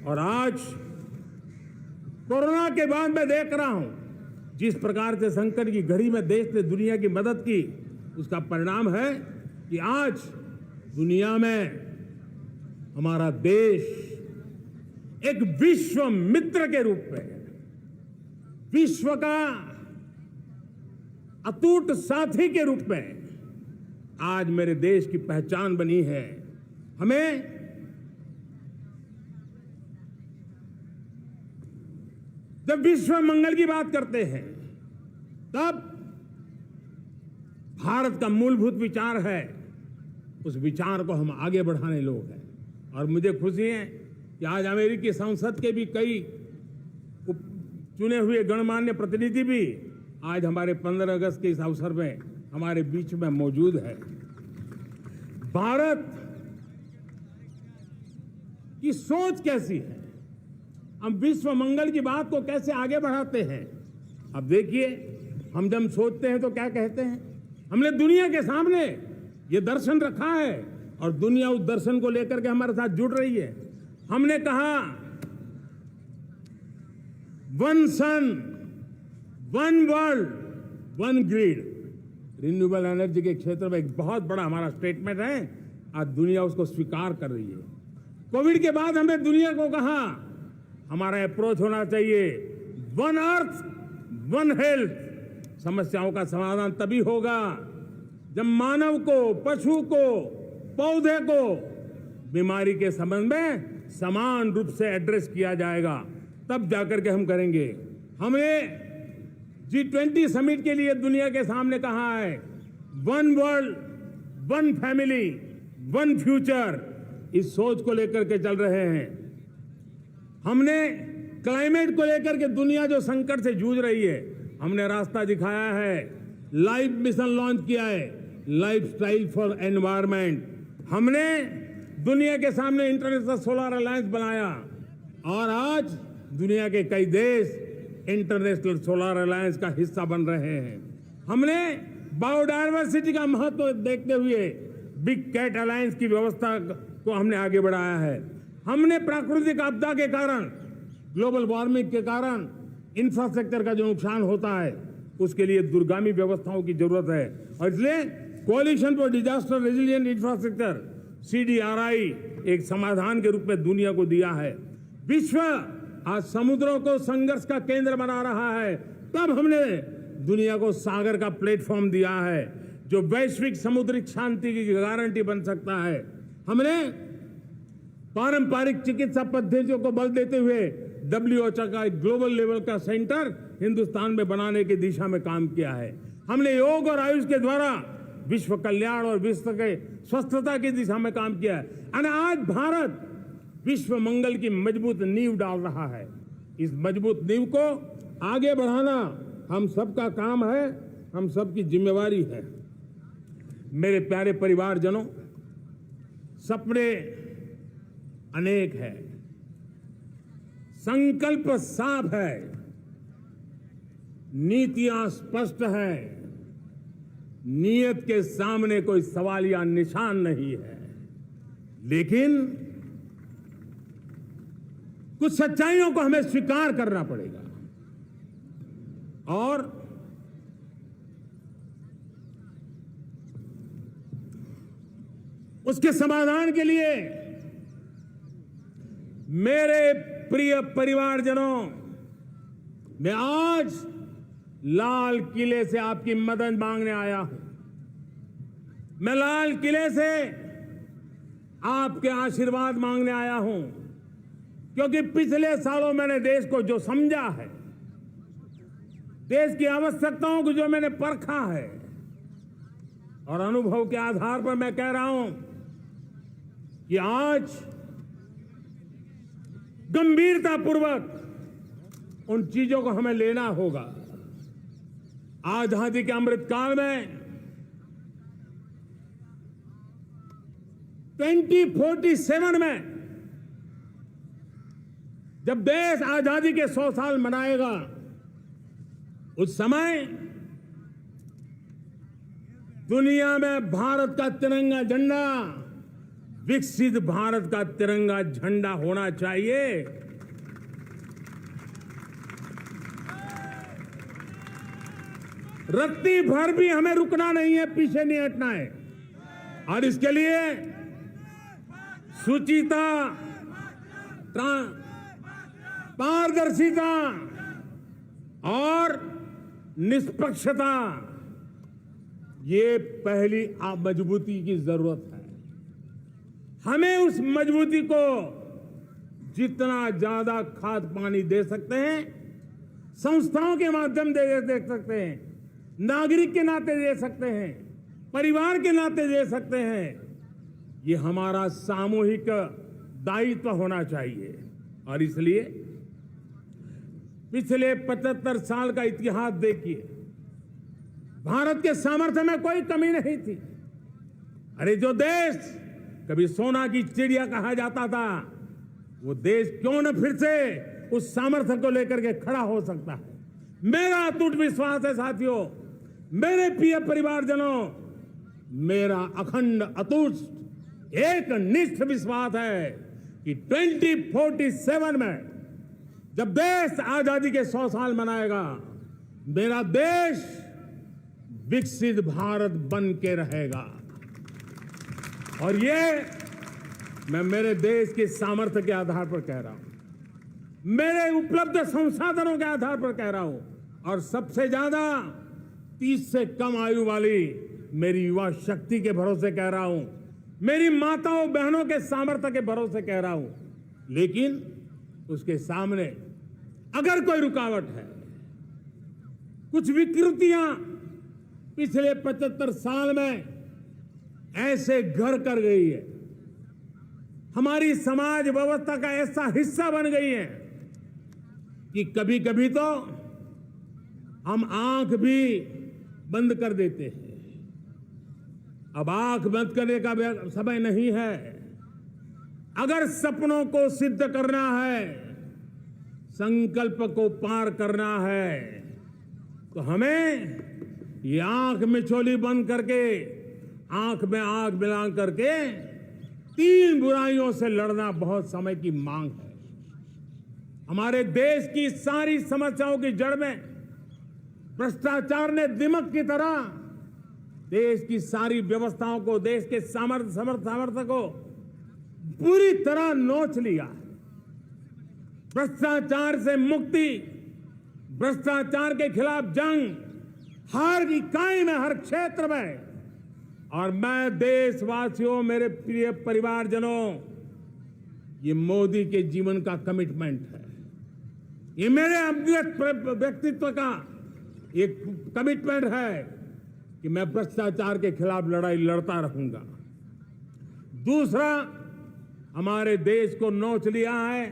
और आज कोरोना के बाद मैं देख रहा हूं जिस प्रकार से संकट की घड़ी में देश ने दुनिया की मदद की, उसका परिणाम है कि आज दुनिया में हमारा देश एक विश्व मित्र के रूप में, विश्व का अटूट साथी के रूप में आज मेरे देश की पहचान बनी है। हमें जब विश्व मंगल की बात करते हैं तब भारत का मूलभूत विचार है, उस विचार को हम आगे बढ़ाने लोग हैं। और मुझे खुशी है कि आज अमेरिकी संसद के भी कई चुने हुए गणमान्य प्रतिनिधि भी आज हमारे 15 अगस्त के इस अवसर में हमारे बीच में मौजूद है। भारत की सोच कैसी है, हम विश्व मंगल की बात को कैसे आगे बढ़ाते हैं। अब देखिए, हम जब सोचते हैं तो क्या कहते हैं, हमने दुनिया के सामने ये दर्शन रखा है और दुनिया उस दर्शन को लेकर के हमारे साथ जुड़ रही है। हमने कहा one sun, one world, one grid. Renewable energy के क्षेत्र में एक बहुत बड़ा हमारा स्टेटमेंट है, आज दुनिया उसको स्वीकार कर रही है। कोविड के बाद हमने दुनिया को कहा हमारा अप्रोच होना चाहिए वन अर्थ, वन हेल्थ। समस्याओं का समाधान तभी होगा जब मानव को, पशु को, पौधे को बीमारी के संबंध में समान रूप से एड्रेस किया जाएगा, तब जाकर के हम करेंगे। हमने G20 समिट के लिए दुनिया के सामने कहा है one world, one family, one future. इस सोच को लेकर के चल रहे हैं। हमने क्लाइमेट को लेकर के दुनिया जो संकट से जूझ रही है, हमने रास्ता दिखाया है, लाइफ मिशन लॉन्च किया है, लाइफस्टाइल फॉर एनवायरनमेंट। हमने दुनिया के सामने इंटरनेशनल सोलर अलायंस बनाया और आज दुनिया के कई देश इंटरनेशनल सोलर अलायंस का हिस्सा बन रहे हैं। हमने बायोडायवर्सिटी का महत्व देखते हुए बिग कैट अलायंस की व्यवस्था को हमने आगे बढ़ाया है। हमने प्राकृतिक आपदा के कारण, ग्लोबल वार्मिंग के कारण इंफ्रास्ट्रक्चर का जो नुकसान होता है, उसके लिए दूरगामी व्यवस्थाओं की जरूरत है और इसलिए coalition for disaster resilient infrastructure CDRI एक समाधान के रूप में दुनिया को दिया है। विश्व आज समुद्रों को संघर्ष का केंद्र बना रहा है, तब हमने दुनिया को सागर का प्लेटफॉर्म दिया है जो वैश्विक समुद्री शांति की गारंटी बन सकता है। हमने पारंपरिक चिकित्सा पद्धतियों को बल देते हुए WHO का एक ग्लोबल लेवल का सेंटर हिंदुस्तान में बनाने की दिशा में काम किया है। हमने योग और आयुष के द्वारा विश्व कल्याण और विश्व के स्वस्थता की दिशा में काम किया है और आज भारत विश्व मंगल की मजबूत नींव डाल रहा है। इस मजबूत नींव को आगे बढ़ाना हम सबका काम है, हम सबकी जिम्मेवारी है। मेरे प्यारे परिवारजनों, सपने अनेक है, संकल्प साफ है, नीतियां स्पष्ट है, नियत के सामने कोई सवाल या निशान नहीं है, लेकिन कुछ सच्चाइयों को हमें स्वीकार करना पड़ेगा और उसके समाधान के लिए मेरे प्रिय परिवारजनों, मैं आज लाल किले से आपकी मदद मांगने आया हूं। मैं लाल किले से आपके आशीर्वाद मांगने आया हूं, क्योंकि पिछले सालों मैंने देश को जो समझा है, देश की आवश्यकताओं को जो मैंने परखा है और अनुभव के आधार पर मैं कह रहा हूं कि आज गंभीरतापूर्वक उन चीजों को हमें लेना होगा। आजादी के अमृतकाल में 2047 में जब देश आजादी के 100 साल मनाएगा, उस समय दुनिया में भारत का तिरंगा झंडा, विकसित भारत का तिरंगा झंडा होना चाहिए। रत्ती भर भी हमें रुकना नहीं है, पीछे नहीं हटना है और इसके लिए शुचिता, पारदर्शिता और निष्पक्षता, ये पहली मजबूती की जरूरत है। हमें उस मजबूती को जितना ज्यादा खाद पानी दे सकते हैं, संस्थाओं के माध्यम से दे सकते हैं, नागरिक के नाते दे सकते हैं, परिवार के नाते दे सकते हैं, ये हमारा सामूहिक दायित्व होना चाहिए। और इसलिए पिछले 75 साल का इतिहास देखिए, भारत के सामर्थ्य में कोई कमी नहीं थी। अरे जो देश कभी सोना की चिड़िया कहा जाता था, वो देश क्यों न फिर से उस सामर्थ्य को लेकर के खड़ा हो सकता है। मेरा अटूट विश्वास है साथियों, मेरे प्रिय परिवारजनों, मेरा अखंड अटूट एक निष्ठ विश्वास है कि 2047 में जब देश आजादी के 100 साल मनाएगा, मेरा देश विकसित भारत बन के रहेगा। और ये मैं मेरे देश के सामर्थ्य के आधार पर कह रहा हूं, मेरे उपलब्ध संसाधनों के आधार पर कह रहा हूं, और सबसे ज्यादा 30 से कम आयु वाली मेरी युवा शक्ति के भरोसे कह रहा हूं, मेरी माताओं बहनों के सामर्थ्य के भरोसे कह रहा हूं। लेकिन उसके सामने अगर कोई रुकावट है, कुछ विकृतियां पिछले 75 साल में ऐसे घर कर गई है, हमारी समाज व्यवस्था का ऐसा हिस्सा बन गई है कि कभी कभी तो हम आंख भी बंद कर देते हैं। अब आंख बंद करने का समय नहीं है। अगर सपनों को सिद्ध करना है, संकल्प को पार करना है, तो हमें ये आंख मिचौली बंद करके, आंख में आंख मिला करके 3 बुराइयों से लड़ना बहुत समय की मांग है। हमारे देश की सारी समस्याओं की जड़ में भ्रष्टाचार ने दिमक की तरह देश की सारी व्यवस्थाओं को, देश के सामर्थ्य को पूरी तरह नोच लिया। भ्रष्टाचार से मुक्ति, भ्रष्टाचार के खिलाफ जंग हर इकाई में, हर क्षेत्र में। और मैं देशवासियों, मेरे प्रिय परिवारजनों, ये मोदी के जीवन का कमिटमेंट है, ये मेरे अंतर्गत व्यक्तित्व का एक कमिटमेंट है कि मैं भ्रष्टाचार के खिलाफ लड़ाई लड़ता रहूंगा। दूसरा, हमारे देश को नोच लिया है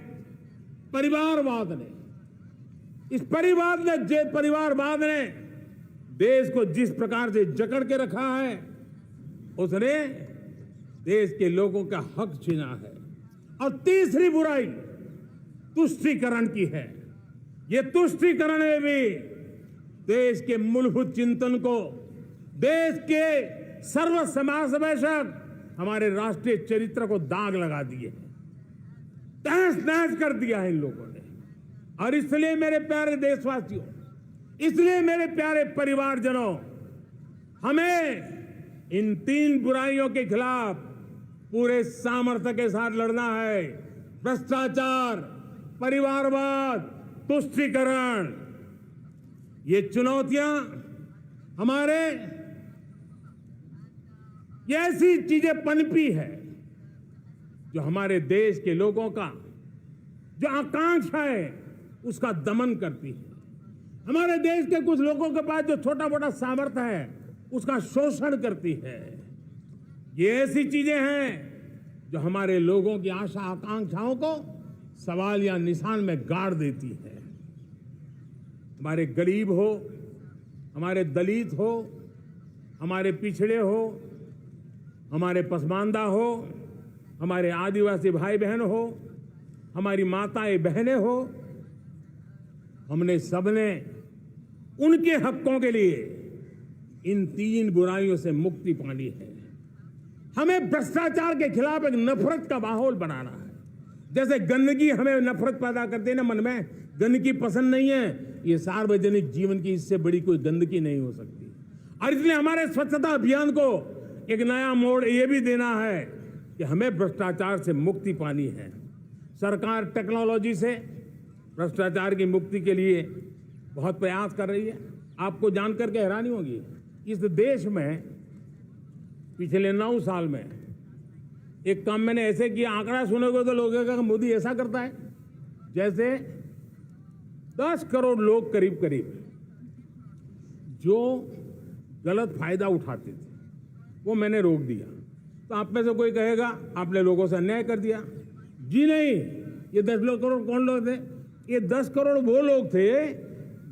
परिवारवाद ने। इस परिवारवाद ने देश को जिस प्रकार से जकड़ के रखा है, उसने देश के लोगों का हक छीना है। और तीसरी बुराई तुष्टीकरण की है। ये तुष्टीकरण में भी देश के मूलभूत चिंतन को, देश के सर्व समावेशक हमारे राष्ट्रीय चरित्र को दाग लगा दिए, तहस नहस कर दिया है इन लोगों ने। और इसलिए मेरे प्यारे देशवासियों, इसलिए मेरे प्यारे परिवारजनों, हमें इन 3 बुराइयों के खिलाफ पूरे सामर्थ्य के साथ लड़ना है। भ्रष्टाचार, परिवारवाद, तुष्टीकरण, ये चुनौतियां हमारे, ये ऐसी चीजें पनपी है जो हमारे देश के लोगों का जो आकांक्षा है उसका दमन करती है। हमारे देश के कुछ लोगों के पास जो छोटा मोटा सामर्थ्य है उसका शोषण करती है। ये ऐसी चीजें हैं जो हमारे लोगों की आशा आकांक्षाओं को सवाल या निशान में गाड़ देती है। हमारे गरीब हो, हमारे दलित हो, हमारे पिछड़े हो, हमारे पसमानदा हो, हमारे आदिवासी भाई बहन हो, हमारी माताएं बहनें हो, हमने सबने उनके हकों के लिए इन 3 बुराइयों से मुक्ति पानी है। हमें भ्रष्टाचार के खिलाफ एक नफरत का माहौल बनाना है। जैसे गंदगी हमें नफरत पैदा करते हैं ना मन में, गंदगी पसंद नहीं है, ये सार्वजनिक जीवन की इससे बड़ी कोई गंदगी नहीं हो सकती। और इसलिए हमारे स्वच्छता अभियान को एक नया मोड़ ये भी देना है कि हमें भ्रष्टाचार से मुक्ति पानी है। सरकार टेक्नोलॉजी से भ्रष्टाचार की मुक्ति के लिए बहुत प्रयास कर रही है। आपको जानकर के हैरानी होगी, इस देश में पिछले 9 साल में एक काम मैंने ऐसे किया, आंकड़ा सुनोगे तो लोगों का मोदी ऐसा करता है जैसे 10 करोड़ लोग करीब करीब जो गलत फायदा उठाते थे वो मैंने रोक दिया। तो आप में से कोई कहेगा आपने लोगों से अन्याय कर दिया। जी नहीं, ये 10 करोड़ कौन लोग थे? ये 10 करोड़ वो लोग थे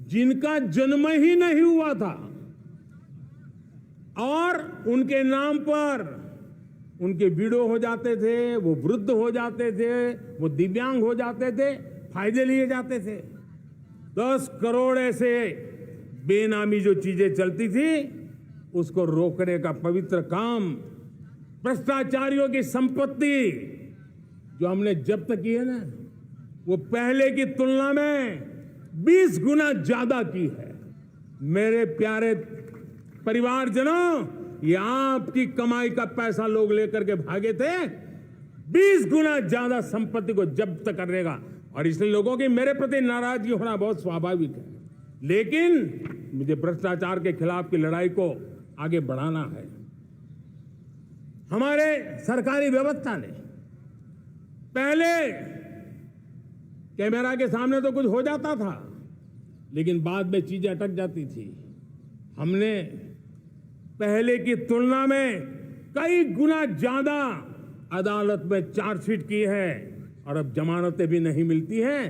जिनका जन्म ही नहीं हुआ था और उनके नाम पर उनके विडो हो जाते थे, वो वृद्ध हो जाते थे, वो दिव्यांग हो जाते थे, फायदे लिए जाते थे। 10 करोड़ ऐसे बेनामी जो चीजें चलती थी उसको रोकने का पवित्र काम, भ्रष्टाचारियों की संपत्ति जो हमने जब्त की है ना, वो पहले की तुलना में 20 गुना ज्यादा की है। मेरे प्यारे परिवारजनों, ये आपकी कमाई का पैसा लोग लेकर के भागे थे, 20 गुना ज्यादा संपत्ति को जब्त करने का। और इसलिए लोगों की मेरे प्रति नाराजगी होना बहुत स्वाभाविक है, लेकिन मुझे भ्रष्टाचार के खिलाफ की लड़ाई को आगे बढ़ाना है। हमारे सरकारी व्यवस्था ने पहले कैमरा के सामने तो कुछ हो जाता था, लेकिन बाद में चीजें अटक जाती थी। हमने पहले की तुलना में कई गुना ज्यादा अदालत में चार्जशीट की है और अब जमानतें भी नहीं मिलती हैं।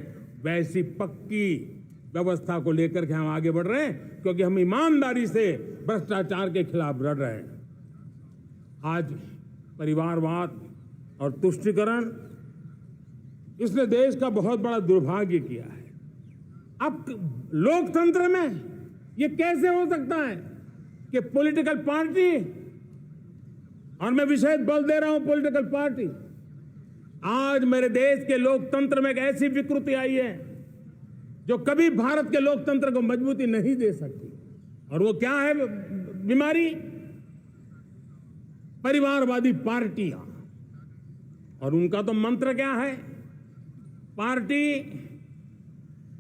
वैसी पक्की व्यवस्था को लेकर के हम आगे बढ़ रहे हैं, क्योंकि हम ईमानदारी से भ्रष्टाचार के खिलाफ लड़ रहे हैं। आज परिवारवाद और तुष्टीकरण, इसने देश का बहुत बड़ा दुर्भाग्य किया है। अब लोकतंत्र में ये कैसे हो सकता है कि पॉलिटिकल पार्टी, और मैं विशेष बल दे रहा हूं पॉलिटिकल पार्टी, आज मेरे देश के लोकतंत्र में एक ऐसी विकृति आई है जो कभी भारत के लोकतंत्र को मजबूती नहीं दे सकती। और वो क्या है बीमारी? परिवारवादी पार्टियां। और उनका तो मंत्र क्या है? Party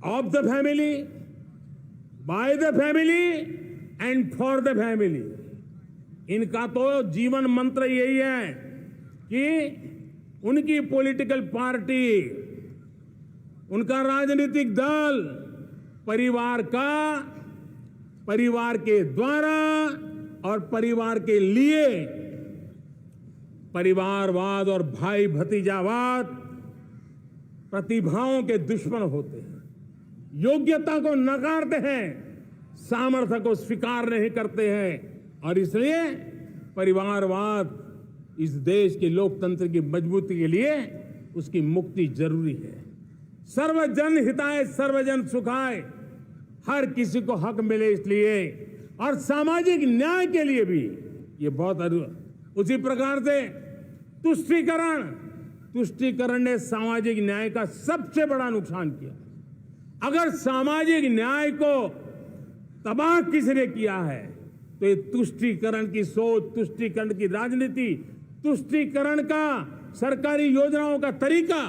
of the family, by the family and for the family. इनका तो जीवन मंत्र यही है कि उनकी पॉलिटिकल पार्टी, उनका राजनीतिक दल परिवार का, परिवार के द्वारा और परिवार के लिए, परिवारवाद और भाई भतीजावाद प्रतिभाओं के दुश्मन होते हैं, योग्यता को नकारते हैं, सामर्थ्य को स्वीकार नहीं करते हैं। और इसलिए परिवारवाद इस देश के लोकतंत्र की मजबूती के लिए उसकी मुक्ति जरूरी है। सर्वजन हिताय सर्वजन सुखाय, हर किसी को हक मिले इसलिए, और सामाजिक न्याय के लिए भी ये बहुत। उसी प्रकार से तुष्टीकरण ने सामाजिक न्याय का सबसे बड़ा नुकसान किया। अगर सामाजिक न्याय को तबाह किसने किया है तो ये तुष्टीकरण की सोच, तुष्टीकरण की राजनीति, तुष्टीकरण का सरकारी योजनाओं का तरीका,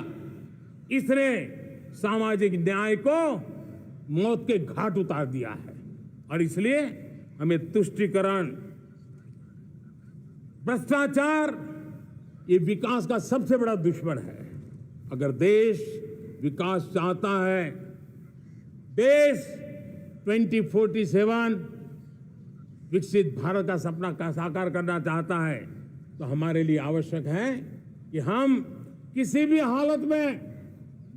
इसने सामाजिक न्याय को मौत के घाट उतार दिया है। और इसलिए हमें तुष्टीकरण, भ्रष्टाचार, ये विकास का सबसे बड़ा दुश्मन है। अगर देश विकास चाहता है, देश 2047 विकसित भारत का सपना का साकार करना चाहता है, तो हमारे लिए आवश्यक है कि हम किसी भी हालत में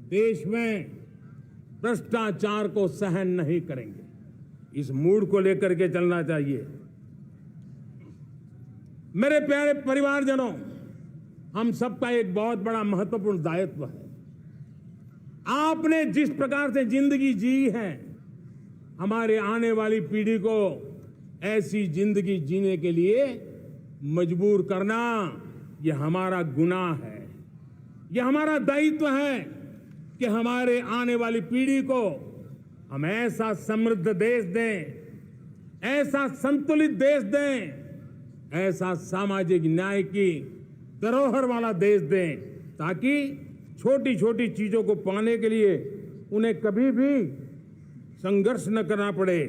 देश में भ्रष्टाचार को सहन नहीं करेंगे। इस मूड को लेकर के चलना चाहिए। मेरे प्यारे परिवारजनों, हम सबका एक बहुत बड़ा महत्वपूर्ण दायित्व है। आपने जिस प्रकार से जिंदगी जी है, हमारे आने वाली पीढ़ी को ऐसी जिंदगी जीने के लिए मजबूर करना, यह हमारा गुनाह है। यह हमारा दायित्व है कि हमारे आने वाली पीढ़ी को हम ऐसा समृद्ध देश दें, ऐसा संतुलित देश दें, ऐसा सामाजिक न्याय की धरोहर वाला देश दें, ताकि छोटी छोटी चीजों को पाने के लिए उन्हें कभी भी संघर्ष न करना पड़े।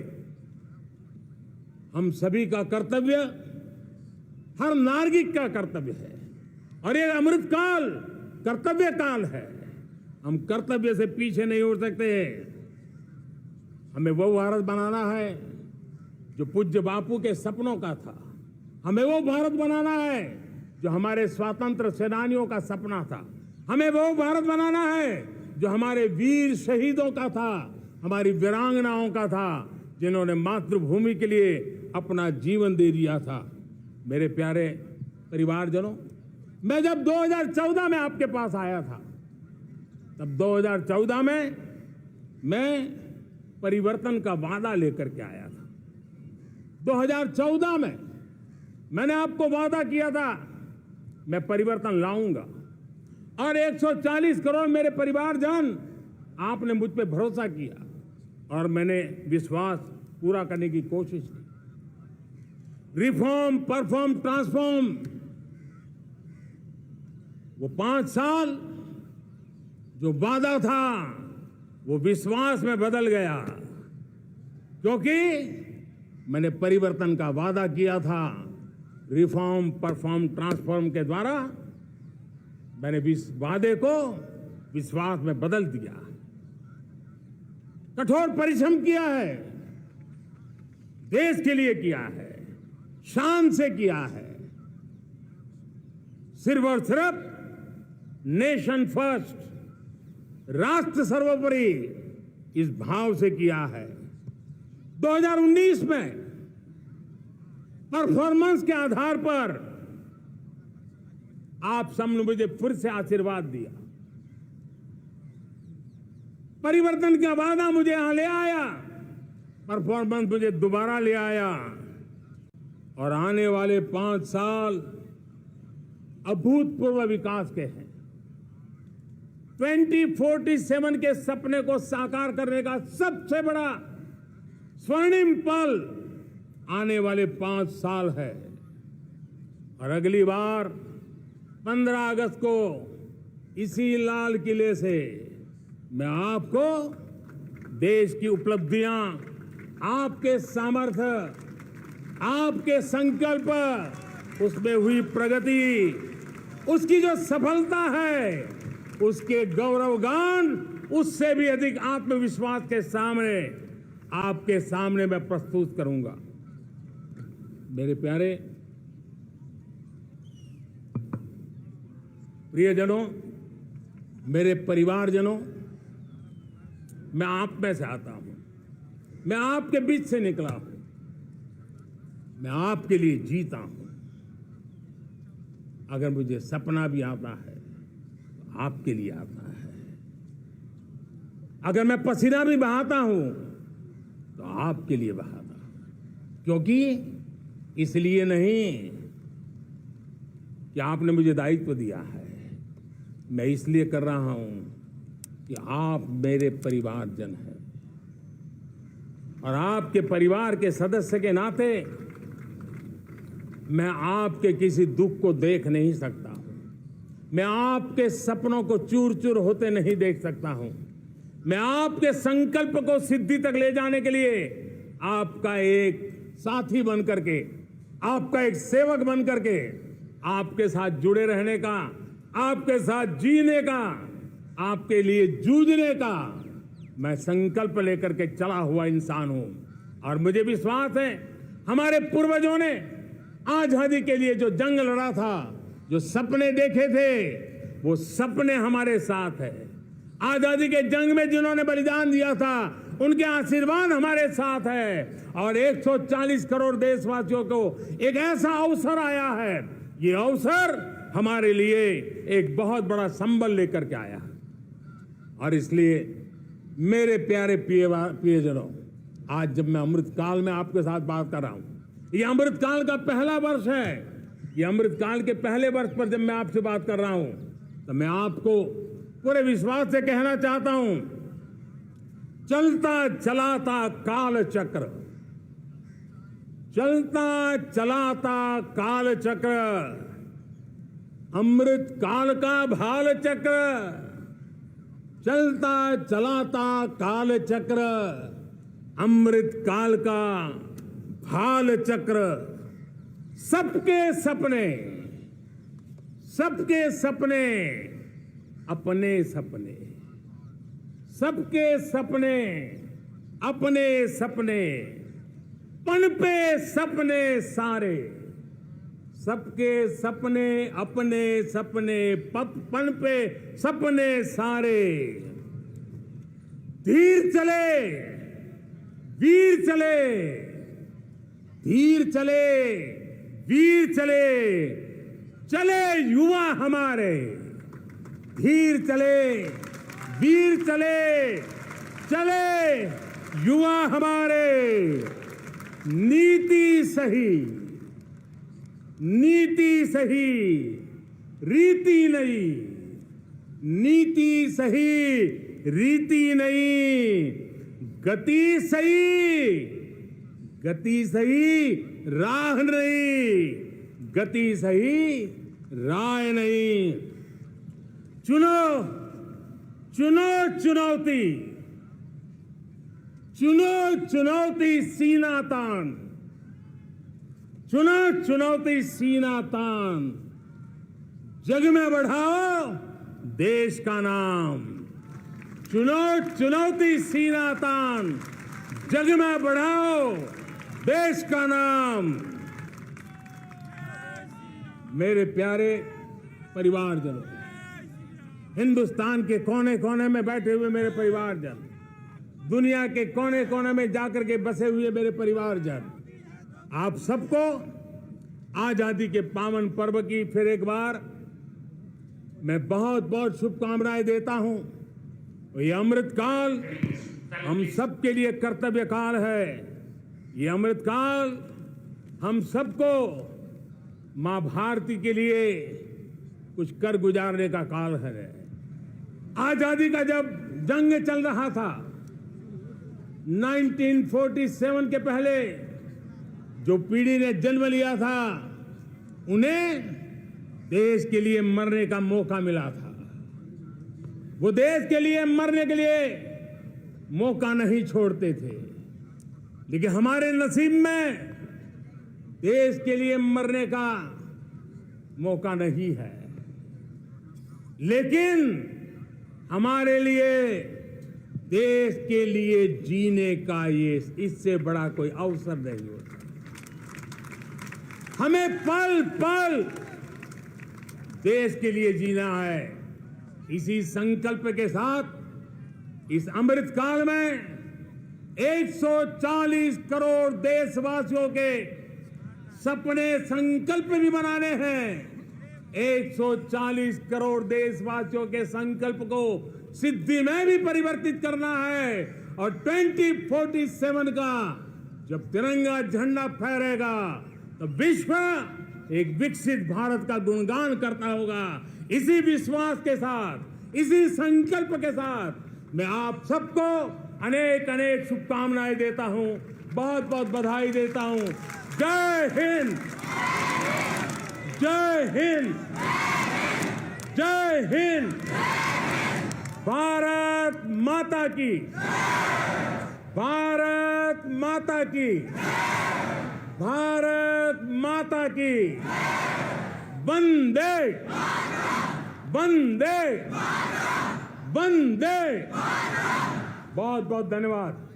हम सभी का कर्तव्य, हर नागरिक का कर्तव्य है, और ये अमृत काल कर्तव्य काल है। हम कर्तव्य से पीछे नहीं उठ सकते। हमें वो भारत बनाना है जो पूज्य बापू के सपनों का था। हमें वो भारत बनाना है जो हमारे स्वतंत्र सेनानियों का सपना था। हमें वो भारत बनाना है जो हमारे वीर शहीदों का था, हमारी वीरांगनाओं का था, जिन्होंने मातृभूमि के लिए अपना जीवन दे दिया था। मेरे प्यारे परिवारजनों, मैं जब 2014 में आपके पास आया था, तब 2014 में मैं परिवर्तन का वादा लेकर के आया था। 2014 में मैंने आपको वादा किया था मैं परिवर्तन लाऊंगा, और 140 करोड़ मेरे परिवारजन, आपने मुझ पे भरोसा किया और मैंने विश्वास पूरा करने की कोशिश की। रिफॉर्म, परफॉर्म, ट्रांसफॉर्म, वो 5 साल जो वादा था वो विश्वास में बदल गया, क्योंकि मैंने परिवर्तन का वादा किया था। रिफॉर्म, परफॉर्म, ट्रांसफॉर्म के द्वारा मैंने इस वादे को विश्वास में बदल दिया। कठोर परिश्रम किया है, देश के लिए किया है, शान से किया है, सिर्फ और सिर्फ नेशन फर्स्ट, राष्ट्र सर्वोपरि, इस भाव से किया है। 2019 में परफॉर्मेंस के आधार पर आप सबने मुझे फिर से आशीर्वाद दिया। परिवर्तन का वादा मुझे यहां ले आया, परफॉर्मेंस मुझे दोबारा ले आया, और आने वाले 5 साल अभूतपूर्व विकास के हैं। 2047 के सपने को साकार करने का सबसे बड़ा स्वर्णिम पल आने वाले 5 साल है। और अगली बार 15 अगस्त को इसी लाल किले से मैं आपको देश की उपलब्धियां, आपके सामर्थ्य, आपके संकल्प, उसमें हुई प्रगति, उसकी जो सफलता है, उसके गौरवगान, उससे भी अधिक आत्मविश्वास के सामने, आपके सामने मैं प्रस्तुत करूंगा। मेरे प्यारे प्रियजनों, मेरे परिवारजनों, मैं आप में से आता हूं, मैं आपके बीच से निकला हूं, मैं आपके लिए जीता हूं। अगर मुझे सपना भी आता है तो आपके लिए आता है, अगर मैं पसीना भी बहाता हूं तो आपके लिए बहाता हूं, क्योंकि इसलिए नहीं कि आपने मुझे दायित्व दिया है, मैं इसलिए कर रहा हूं कि आप मेरे परिवारजन हैं, और आपके परिवार के सदस्य के नाते मैं आपके किसी दुख को देख नहीं सकता हूं, मैं आपके सपनों को चूर चूर होते नहीं देख सकता हूं, मैं आपके संकल्प को सिद्धि तक ले जाने के लिए आपका एक साथी बन करके, आपका एक सेवक बन करके, आपके साथ जुड़े रहने का, आपके साथ जीने का, आपके लिए जूझने का मैं संकल्प लेकर के चला हुआ इंसान हूं। और मुझे विश्वास है हमारे पूर्वजों ने आजादी के लिए जो जंग लड़ा था, जो सपने देखे थे, वो सपने हमारे साथ है। आजादी के जंग में जिन्होंने बलिदान दिया था, उनके आशीर्वाद हमारे साथ है। और 140 करोड़ देशवासियों को एक ऐसा अवसर आया है, ये अवसर हमारे लिए एक बहुत बड़ा संबल लेकर के आया है। और इसलिए मेरे प्यारे प्रियजनों, आज जब मैं अमृतकाल में आपके साथ बात कर रहा हूं, ये अमृतकाल का पहला वर्ष है, ये अमृतकाल के पहले वर्ष पर जब मैं आपसे बात कर रहा हूं, तो मैं आपको पूरे विश्वास से कहना चाहता हूं, चलता चलाता काल चक्र, चलता चलाता काल चक्र, अमृत काल का भाल चक्र, चलता चलाता काल चक्र, अमृत काल का भाल चक्र। सबके सपने, सबके सपने, अपने सपने, सबके सपने, अपने सपने, पनपे सपने सारे, सबके सपने, अपने सपने, पनपे सपने सारे। धीर चले, वीर चले, धीर चले, वीर चले, चले युवा हमारे, धीर चले, वीर चले, चले युवा हमारे, नीति सही, नीति सही, रीति नहीं, नीति सही, रीति नहीं, गति सही, गति सही, राह नहीं, गति सही, राह नहीं। चुनो, चुनो चुनौती, चुनो चुनौती सीना तान, चुनो चुनौती सीना तान, जग में बढ़ाओ देश का नाम। चुनो चुनौती सीना तान, जग में बढ़ाओ देश का नाम। मेरे प्यारे परिवारजनों, हिंदुस्तान के कोने कोने में बैठे हुए मेरे परिवारजन, दुनिया के कोने कोने में जाकर के बसे हुए मेरे परिवारजन, आप सबको आजादी के पावन पर्व की फिर एक बार मैं बहुत बहुत शुभकामनाएं देता हूं। ये अमृत काल हम सबके लिए कर्तव्य काल है। ये अमृत काल हम सबको मां भारती के लिए कुछ कर गुजारने का काल है। आजादी का जब जंग चल रहा था 1947 के पहले जो पीढ़ी ने जन्म लिया था उन्हें देश के लिए मरने का मौका मिला था। वो देश के लिए मरने के लिए मौका नहीं छोड़ते थे, लेकिन हमारे नसीब में देश के लिए मरने का मौका नहीं है। लेकिन हमारे लिए देश के लिए जीने का ये इससे बड़ा कोई अवसर नहीं होता। हमें पल पल देश के लिए जीना है। इसी संकल्प के साथ इस अमृत काल में 140 करोड़ देशवासियों के सपने संकल्प भी बनाने हैं। 140 करोड़ देशवासियों के संकल्प को सिद्धि में भी परिवर्तित करना है। और 2047 का जब तिरंगा झंडा फहरेगा तो विश्व एक विकसित भारत का गुणगान करता होगा। इसी विश्वास के साथ, इसी संकल्प के साथ मैं आप सबको अनेक अनेक शुभकामनाएं देता हूं, बहुत बहुत बधाई देता हूं। जय हिंद, जय हिंद, जय हिंद। भारत माता की, भारत माता की, भारत माता की। वंदे, वंदे, वंदे। बहुत बहुत धन्यवाद।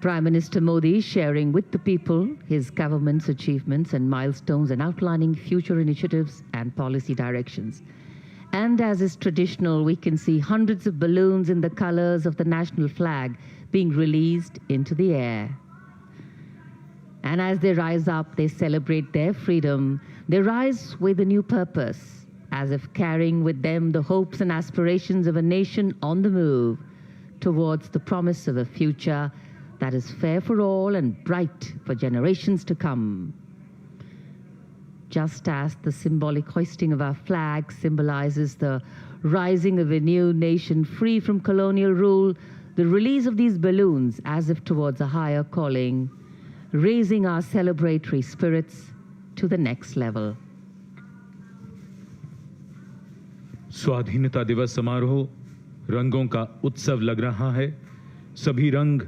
Prime Minister Modi sharing with the people his government's achievements and milestones and outlining future initiatives and policy directions. And as is traditional, we can see hundreds of balloons in the colors of the national flag being released into the air. And as they rise up, they celebrate their freedom. They rise with a new purpose, as if carrying with them the hopes and aspirations of a nation on the move towards the promise of a future that is fair for all and bright for generations to come. Just as the symbolic hoisting of our flag symbolizes the rising of a new nation free from colonial rule, the release of these balloons as if towards a higher calling, raising our celebratory spirits to the next level. स्वाधीनता दिवस समारोह रंगों का उत्सव लग रहा है। सभी रंग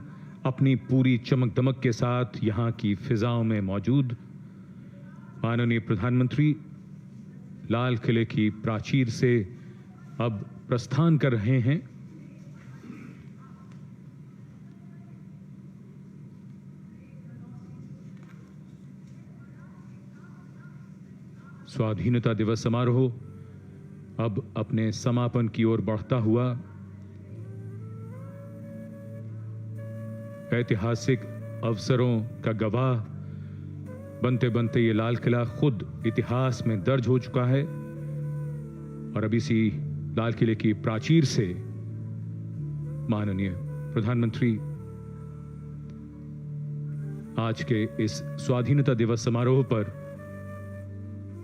अपनी पूरी चमक दमक के साथ यहाँ की फिजाओं में मौजूद। माननीय प्रधानमंत्री लाल किले की प्राचीर से अब प्रस्थान कर रहे हैं। स्वाधीनता दिवस समारोह अब अपने समापन की ओर बढ़ता हुआ ऐतिहासिक अवसरों का गवाह बनते बनते ये लाल किला खुद इतिहास में दर्ज हो चुका है और अब इसी लाल किले की प्राचीर से माननीय प्रधानमंत्री आज के इस स्वाधीनता दिवस समारोह पर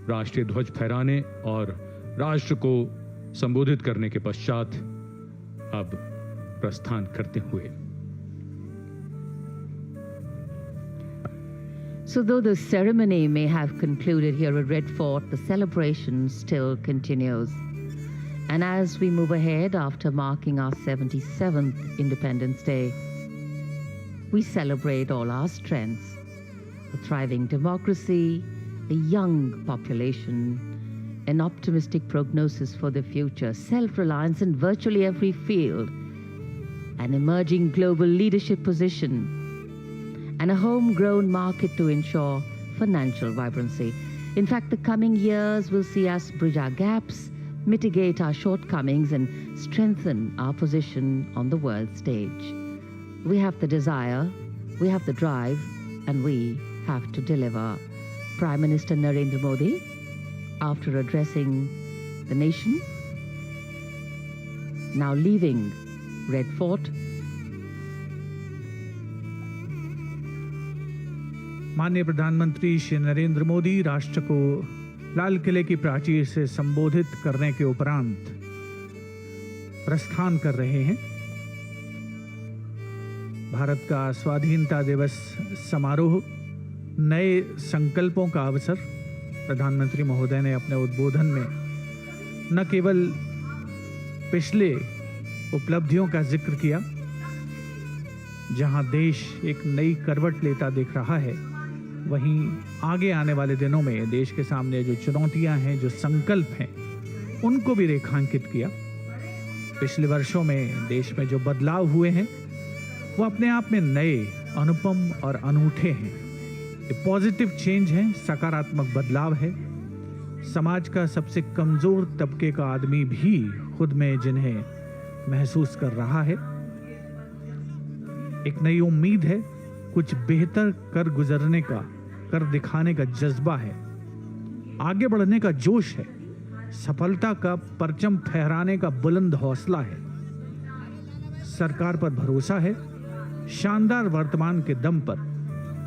राष्ट्रीय ध्वज फहराने और राष्ट्र को संबोधित करने के पश्चात अब प्रस्थान करते हुए। So though the ceremony may have concluded here at Red Fort, the celebration still continues. And as we move ahead after marking our 77th Independence Day, we celebrate all our strengths: a thriving democracy, a young population, an optimistic prognosis for the future, self-reliance in virtually every field, an emerging global leadership position, and a homegrown market to ensure financial vibrancy. In fact, the coming years will see us bridge our gaps, mitigate our shortcomings, and strengthen our position on the world stage. We have the desire, we have the drive, and we have to deliver. Prime Minister Narendra Modi, after addressing the nation, now leaving Red Fort, माननीय प्रधानमंत्री श्री नरेंद्र मोदी राष्ट्र को लाल किले की प्राचीर से संबोधित करने के उपरांत प्रस्थान कर रहे हैं। भारत का स्वाधीनता दिवस समारोह नए संकल्पों का अवसर। प्रधानमंत्री महोदय ने अपने उद्बोधन में न केवल पिछले उपलब्धियों का जिक्र किया, जहां देश एक नई करवट लेता दिख रहा है, वहीं आगे आने वाले दिनों में देश के सामने जो चुनौतियां हैं, जो संकल्प हैं, उनको भी रेखांकित किया। पिछले वर्षों में देश में जो बदलाव हुए हैं वो अपने आप में नए, अनुपम और अनूठे हैं। ये पॉजिटिव चेंज है, सकारात्मक बदलाव है। समाज का सबसे कमजोर तबके का आदमी भी खुद में जिन्हें महसूस कर रहा है। एक नई उम्मीद है, कुछ बेहतर कर गुजरने का, कर दिखाने का जज्बा है, आगे बढ़ने का जोश है, सफलता का परचम फहराने का बुलंद हौसला है। सरकार पर भरोसा है। शानदार वर्तमान के दम पर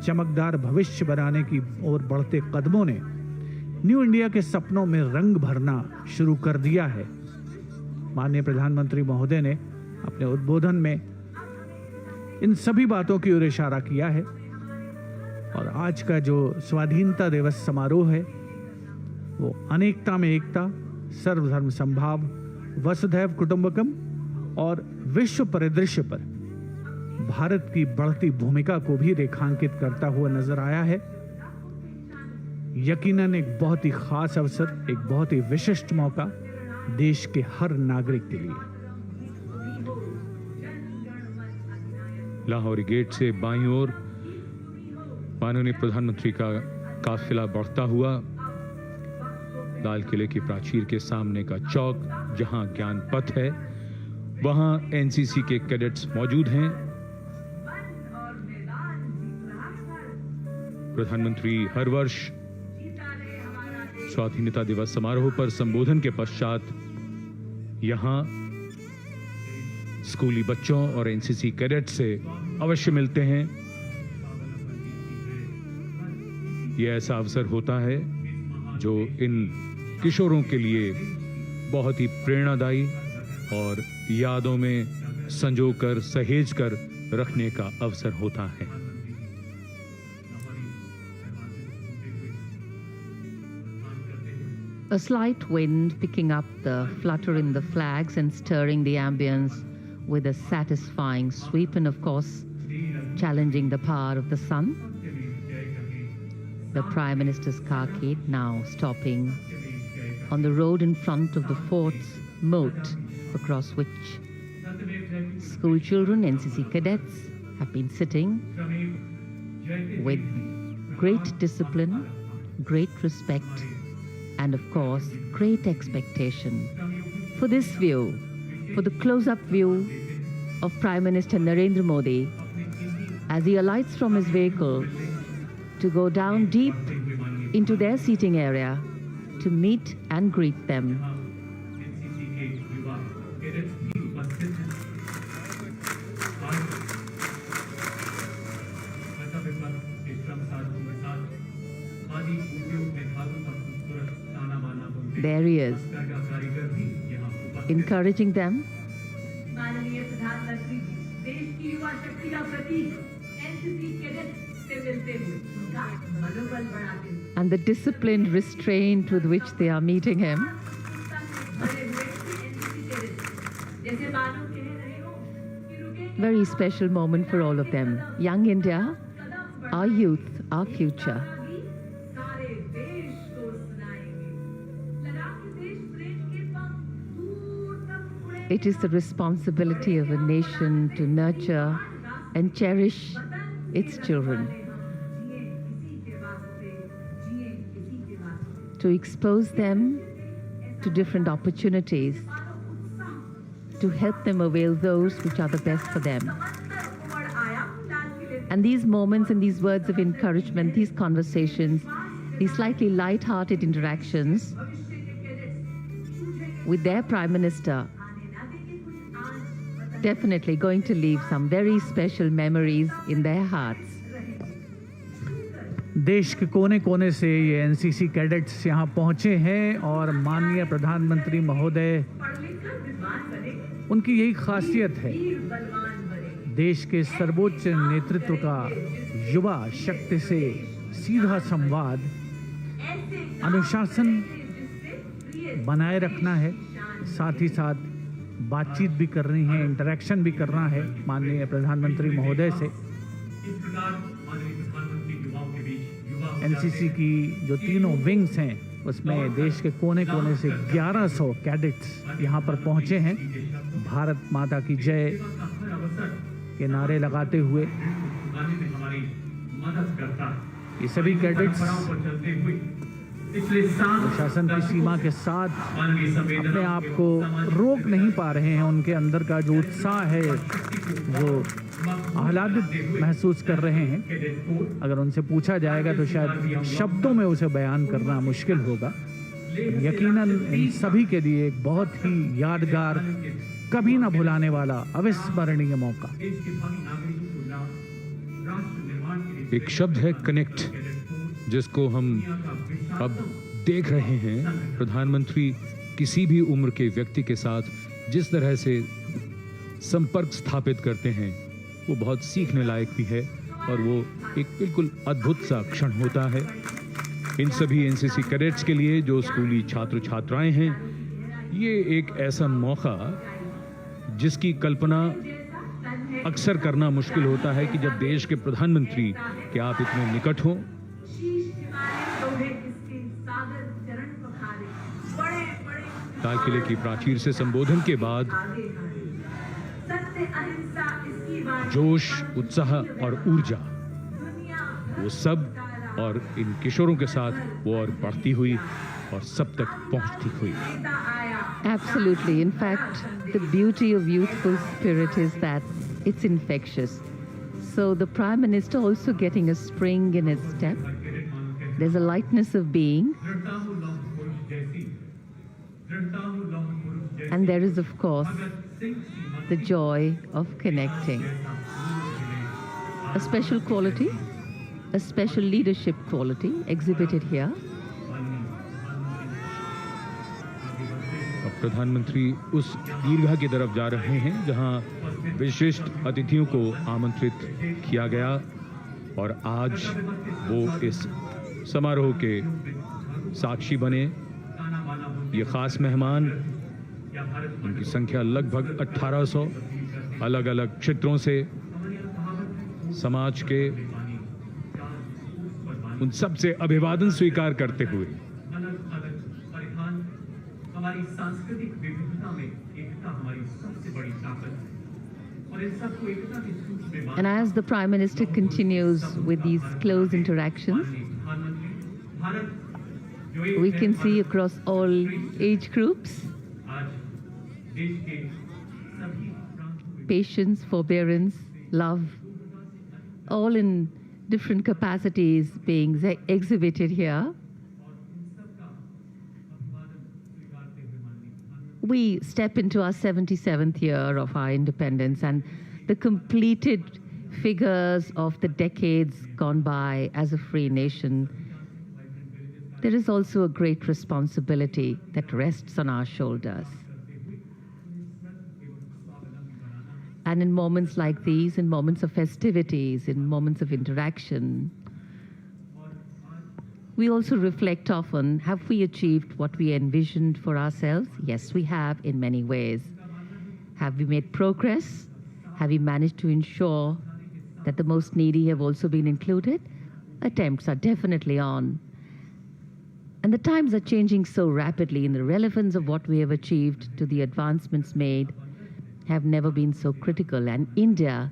चमकदार भविष्य बनाने की ओर बढ़ते कदमों ने न्यू इंडिया के सपनों में रंग भरना शुरू कर दिया है। माननीय प्रधानमंत्री महोदय ने अपने उद्बोधन में इन सभी बातों की ओर इशारा किया है और आज का जो स्वाधीनता दिवस समारोह है वो अनेकता में एकता, सर्वधर्म समभाव, वसुधैव कुटुंबकम और विश्व परिदृश्य पर भारत की बढ़ती भूमिका को भी रेखांकित करता हुआ नजर आया है। यकीनन एक बहुत ही खास अवसर, एक बहुत ही विशिष्ट मौका देश के हर नागरिक के लिए। लाहौरी गेट से बाईं ओर माननीय प्रधानमंत्री का काफिला बढ़ता हुआ लाल किले की प्राचीर के सामने का चौक, जहां ज्ञान पथ है, वहां एनसीसी के कैडेट्स मौजूद हैं। प्रधानमंत्री हर वर्ष स्वाधीनता दिवस समारोह पर संबोधन के पश्चात यहां स्कूली बच्चों और एनसीसी कैडेट से अवश्य मिलते हैं। यह ऐसा अवसर होता है जो इन किशोरों के लिए बहुत ही प्रेरणादायी और यादों में संजोकर सहेजकर रखने का अवसर होता है। A slight wind picking up the flutter in the flags and stirring the ambience with a satisfying sweep, and of course challenging the power of the sun. The Prime Minister's carcade now stopping on the road in front of the fort's moat, across which school children, NCC cadets, have been sitting with great discipline, great respect, and of course, great expectation for this view, for the close-up view of Prime Minister Narendra Modi as he alights from his vehicle to go down deep into their seating area to meet and greet them. There he is, encouraging them. माननीय प्रधानमंत्री जी, देश की युवा शक्ति का प्रतीक NCC cadet से मिलते हुए उनका मनोबल बढ़ाते हुए And the disciplined restraint with which they are meeting him. जैसे मानो कह रहे हो कि रुके Very special moment for all of them. Young India, our youth, our future. सारे देश को सुनाएंगे लगा कि देश प्रेम के पंख दूर तक उड़े It is the responsibility of a nation to nurture and cherish its children, जिए किसी के वास्ते जिए किसी के वास्ते to expose them to different opportunities, to help them avail those which are the best for them. उमड़ आया लाल किले And these moments and these words of encouragement, these conversations, these slightly light-hearted interactions भविष्य के cadets with their Prime Minister, आने ना देंगे कुछ आज definitely going to leave some very special memories in their hearts. देश के कोने कोने से ये एनसीसी कैडेट्स यहाँ पहुँचे हैं और माननीय प्रधानमंत्री महोदय, पढ़ लिख कर विद्वान बने उनकी यही खासियत है, वीर बलवान बने देश के सर्वोच्च नेतृत्व का युवा शक्ति से सीधा संवाद, ऐसे अनुशासन जिससे प्रिय बनाए रखना है, साथ ही साथ बातचीत भी करनी है, इंटरेक्शन भी करना है माननीय प्रधानमंत्री महोदय से। इस प्रकार माननीय प्रधानमंत्री युवाओं के बीच युवा एनसीसी की जो तीनों विंग्स हैं उसमें देश के कोने कोने से 1100 कैडेट्स यहाँ पर पहुँचे हैं, भारत माता की जय हर अवसर के नारे लगाते हुए। गाने में हमारी मदद करता है। ये सभी कैडेट्स परंपराओं पर चलते हुए पिछले 7 प्रशासन की सीमा के साथ मानवीय संवेदना अपने आप को रोक नहीं पा रहे हैं, उनके अंदर का जो उत्साह है, जो आह्लादित महसूस कर रहे हैं, अगर उनसे पूछा जाएगा तो शायद शब्दों में उसे बयान करना मुश्किल होगा। यकीनन इन सभी के लिए एक बहुत ही यादगार, कभी ना भुलाने वाला अविस्मरणीय मौका। देश के भावी नागरिकों को लाभ राष्ट्र निर्माण के लिए एक शब्द है कनेक्ट, जिसको हम अब देख रहे हैं। प्रधानमंत्री किसी भी उम्र के व्यक्ति के साथ जिस तरह से संपर्क स्थापित करते हैं वो बहुत सीखने लायक भी है और वो एक बिल्कुल अद्भुत सा क्षण होता है। इन सभी एनसीसी कैडेट्स के लिए, जो स्कूली छात्र छात्राएं हैं, ये एक ऐसा मौका जिसकी कल्पना अक्सर करना मुश्किल होता है कि जब देश के प्रधानमंत्री के आप इतने निकट हों, शीश झुकाए लोहे किसके सागर चरण पखारे बड़े बड़े लाल किले की प्राचीर से संबोधन के बाद आगे हैं सत्य अहिंसा इसकी बात जोश, उत्साह और ऊर्जा, दुनिया वो सब और इन किशोरों के साथ वो और बढ़ती हुई और सब तक पहुंचती हुई। नेता आया Absolutely. In fact, the beauty of youthful spirit is that it's infectious. So the Prime Minister also getting a spring in his step. There's a lightness of being. And there is, of course, the joy of connecting. A special quality, a special leadership quality exhibited here. अब प्रधानमंत्री उस दीर्घा की तरफ जा रहे हैं जहां विशिष्ट अतिथियों को आमंत्रित किया गया और आज वो इस समारोह के साक्षी बने। ये खास मेहमान, उनकी संख्या लगभग 1800, अलग अलग क्षेत्रों से समाज के उन सब से अभिवादन स्वीकार करते हुए हमारी सांस्कृतिक विविधता में एकता हमारी सबसे बड़ी ताकत है और इन सबको एकता के सूत्र में And as the Prime Minister continues with these close interactions, we can see across all age groups आज देश के सभी प्रांतों में patience, forbearance, love, all in different capacities being exhibited here. We step into our 77th year of our independence, and the completed figures of the decades gone by as a free nation. There is also a great responsibility that rests on our shoulders. And in moments like these, in moments of festivities, in moments of interaction, we also reflect often, have we achieved what we envisioned for ourselves? Yes, we have in many ways. Have we made progress? Have we managed to ensure that the most needy have also been included? Attempts are definitely on. And the times are changing so rapidly, and the relevance of what we have achieved to the advancements made have never been so critical, and India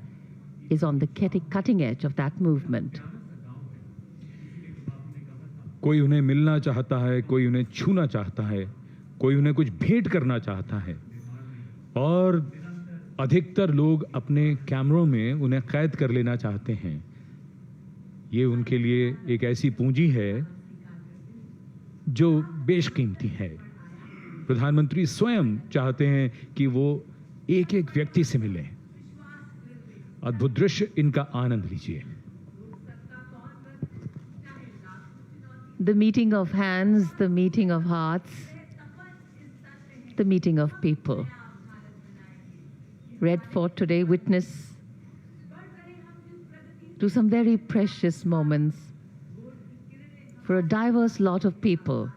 is on the cutting edge of that movement. कोई उन्हें मिलना चाहता है, कोई उन्हें छूना चाहता है, कोई उन्हें कुछ भेंट करना चाहता है और अधिकतर लोग अपने कैमरों में उन्हें कैद कर लेना चाहते हैं। ये उनके लिए एक ऐसी पूंजी है जो बेशकीमती है। प्रधानमंत्री स्वयं चाहते हैं कि वो एक एक व्यक्ति से मिलें। अद्भुत दृश्य, इनका आनंद लीजिए। The meeting of hands, the meeting of hearts, the meeting of people. Red Fort today witness to some very precious moments for a diverse lot of people.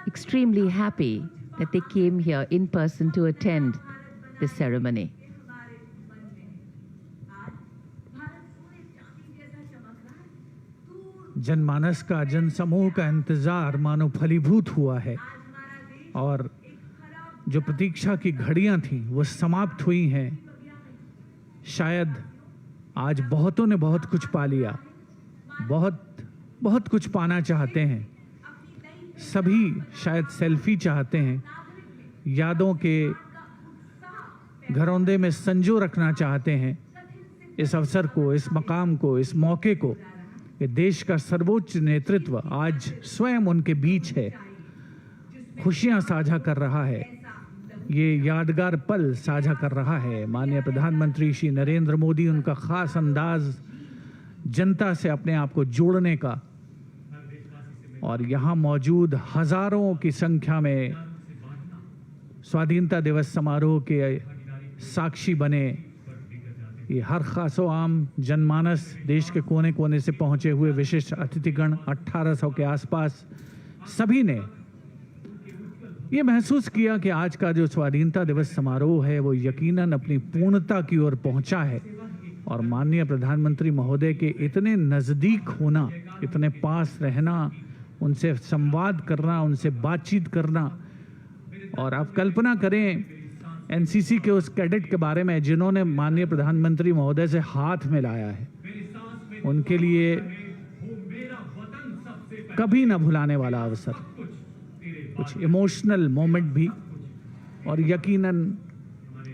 Extremely happy that they came here in person to attend this ceremony. जनमानस का, जनसमूह का इंतजार मानो फलीभूत हुआ है और जो प्रतीक्षा की घड़ियां थीं वो समाप्त हुई हैं। शायद आज बहुतों ने बहुत कुछ पा लिया, बहुत कुछ पाना चाहते हैं। सभी शायद सेल्फी चाहते हैं, यादों के घरौंदे में संजो रखना चाहते हैं इस अवसर को, इस मकाम को, इस मौके को। कि देश का सर्वोच्च नेतृत्व आज स्वयं उनके बीच है, खुशियां साझा कर रहा है, ये यादगार पल साझा कर रहा है। माननीय प्रधानमंत्री श्री नरेंद्र मोदी, उनका खास अंदाज जनता से अपने आप को जोड़ने का और यहाँ मौजूद हजारों की संख्या में स्वाधीनता दिवस समारोह के साक्षी बने। ये हर खासो आम जनमानस, देश के कोने कोने से पहुंचे हुए विशिष्ट अतिथिगण 1800 के आसपास, सभी ने ये महसूस किया कि आज का जो स्वाधीनता दिवस समारोह है वो यकीनन अपनी पूर्णता की ओर पहुंचा है और माननीय प्रधानमंत्री महोदय के इतने नज़दीक होना, इतने पास रहना, उनसे संवाद करना, उनसे बातचीत करना। और आप कल्पना करें एनसीसी के उस कैडेट के बारे में जिन्होंने माननीय प्रधानमंत्री महोदय से हाथ मिलाया है, उनके लिए कभी ना भुलाने वाला अवसर, कुछ इमोशनल मोमेंट भी। और यकीनन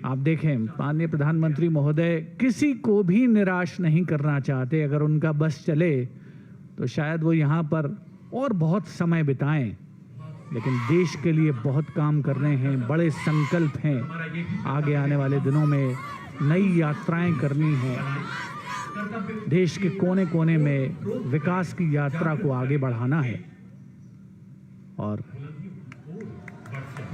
आप देखें, माननीय प्रधानमंत्री महोदय किसी को भी निराश नहीं करना चाहते। अगर उनका बस चले तो शायद वो यहाँ पर और बहुत समय बिताएं, लेकिन देश के लिए बहुत काम करने हैं, बड़े संकल्प हैं। आगे आने वाले दिनों में नई यात्राएं करनी है, देश के कोने कोने में विकास की यात्रा को आगे बढ़ाना है और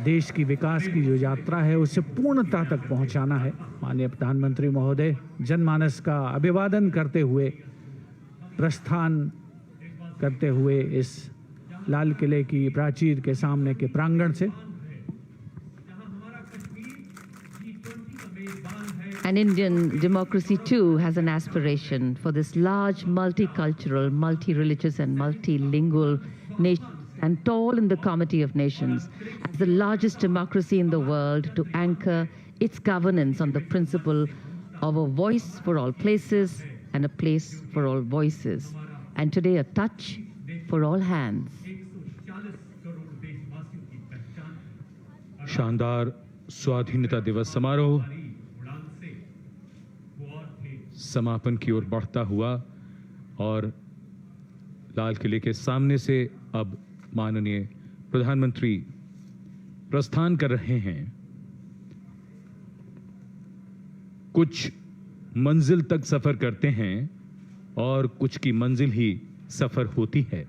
देश की विकास की जो यात्रा है उसे पूर्णता तक पहुंचाना है। माननीय प्रधानमंत्री महोदय जनमानस का अभिवादन करते हुए, प्रस्थान करते हुए इस लाल किले की प्राचीर के सामने के प्रांगण से। And Indian democracy too has an aspiration for this large multicultural, multi-religious and multilingual nation, and tall in the Committee of Nations, as the largest democracy in the world, to anchor its governance on the principle of a voice for all places and a place for all voices, and today a touch for all hands. शानदार स्वाधीनता दिवस समारोह समापन की ओर बढ़ता हुआ और लाल किले के सामने से अब माननीय प्रधानमंत्री प्रस्थान कर रहे हैं। कुछ मंजिल तक सफर करते हैं और कुछ की मंजिल ही सफर होती है।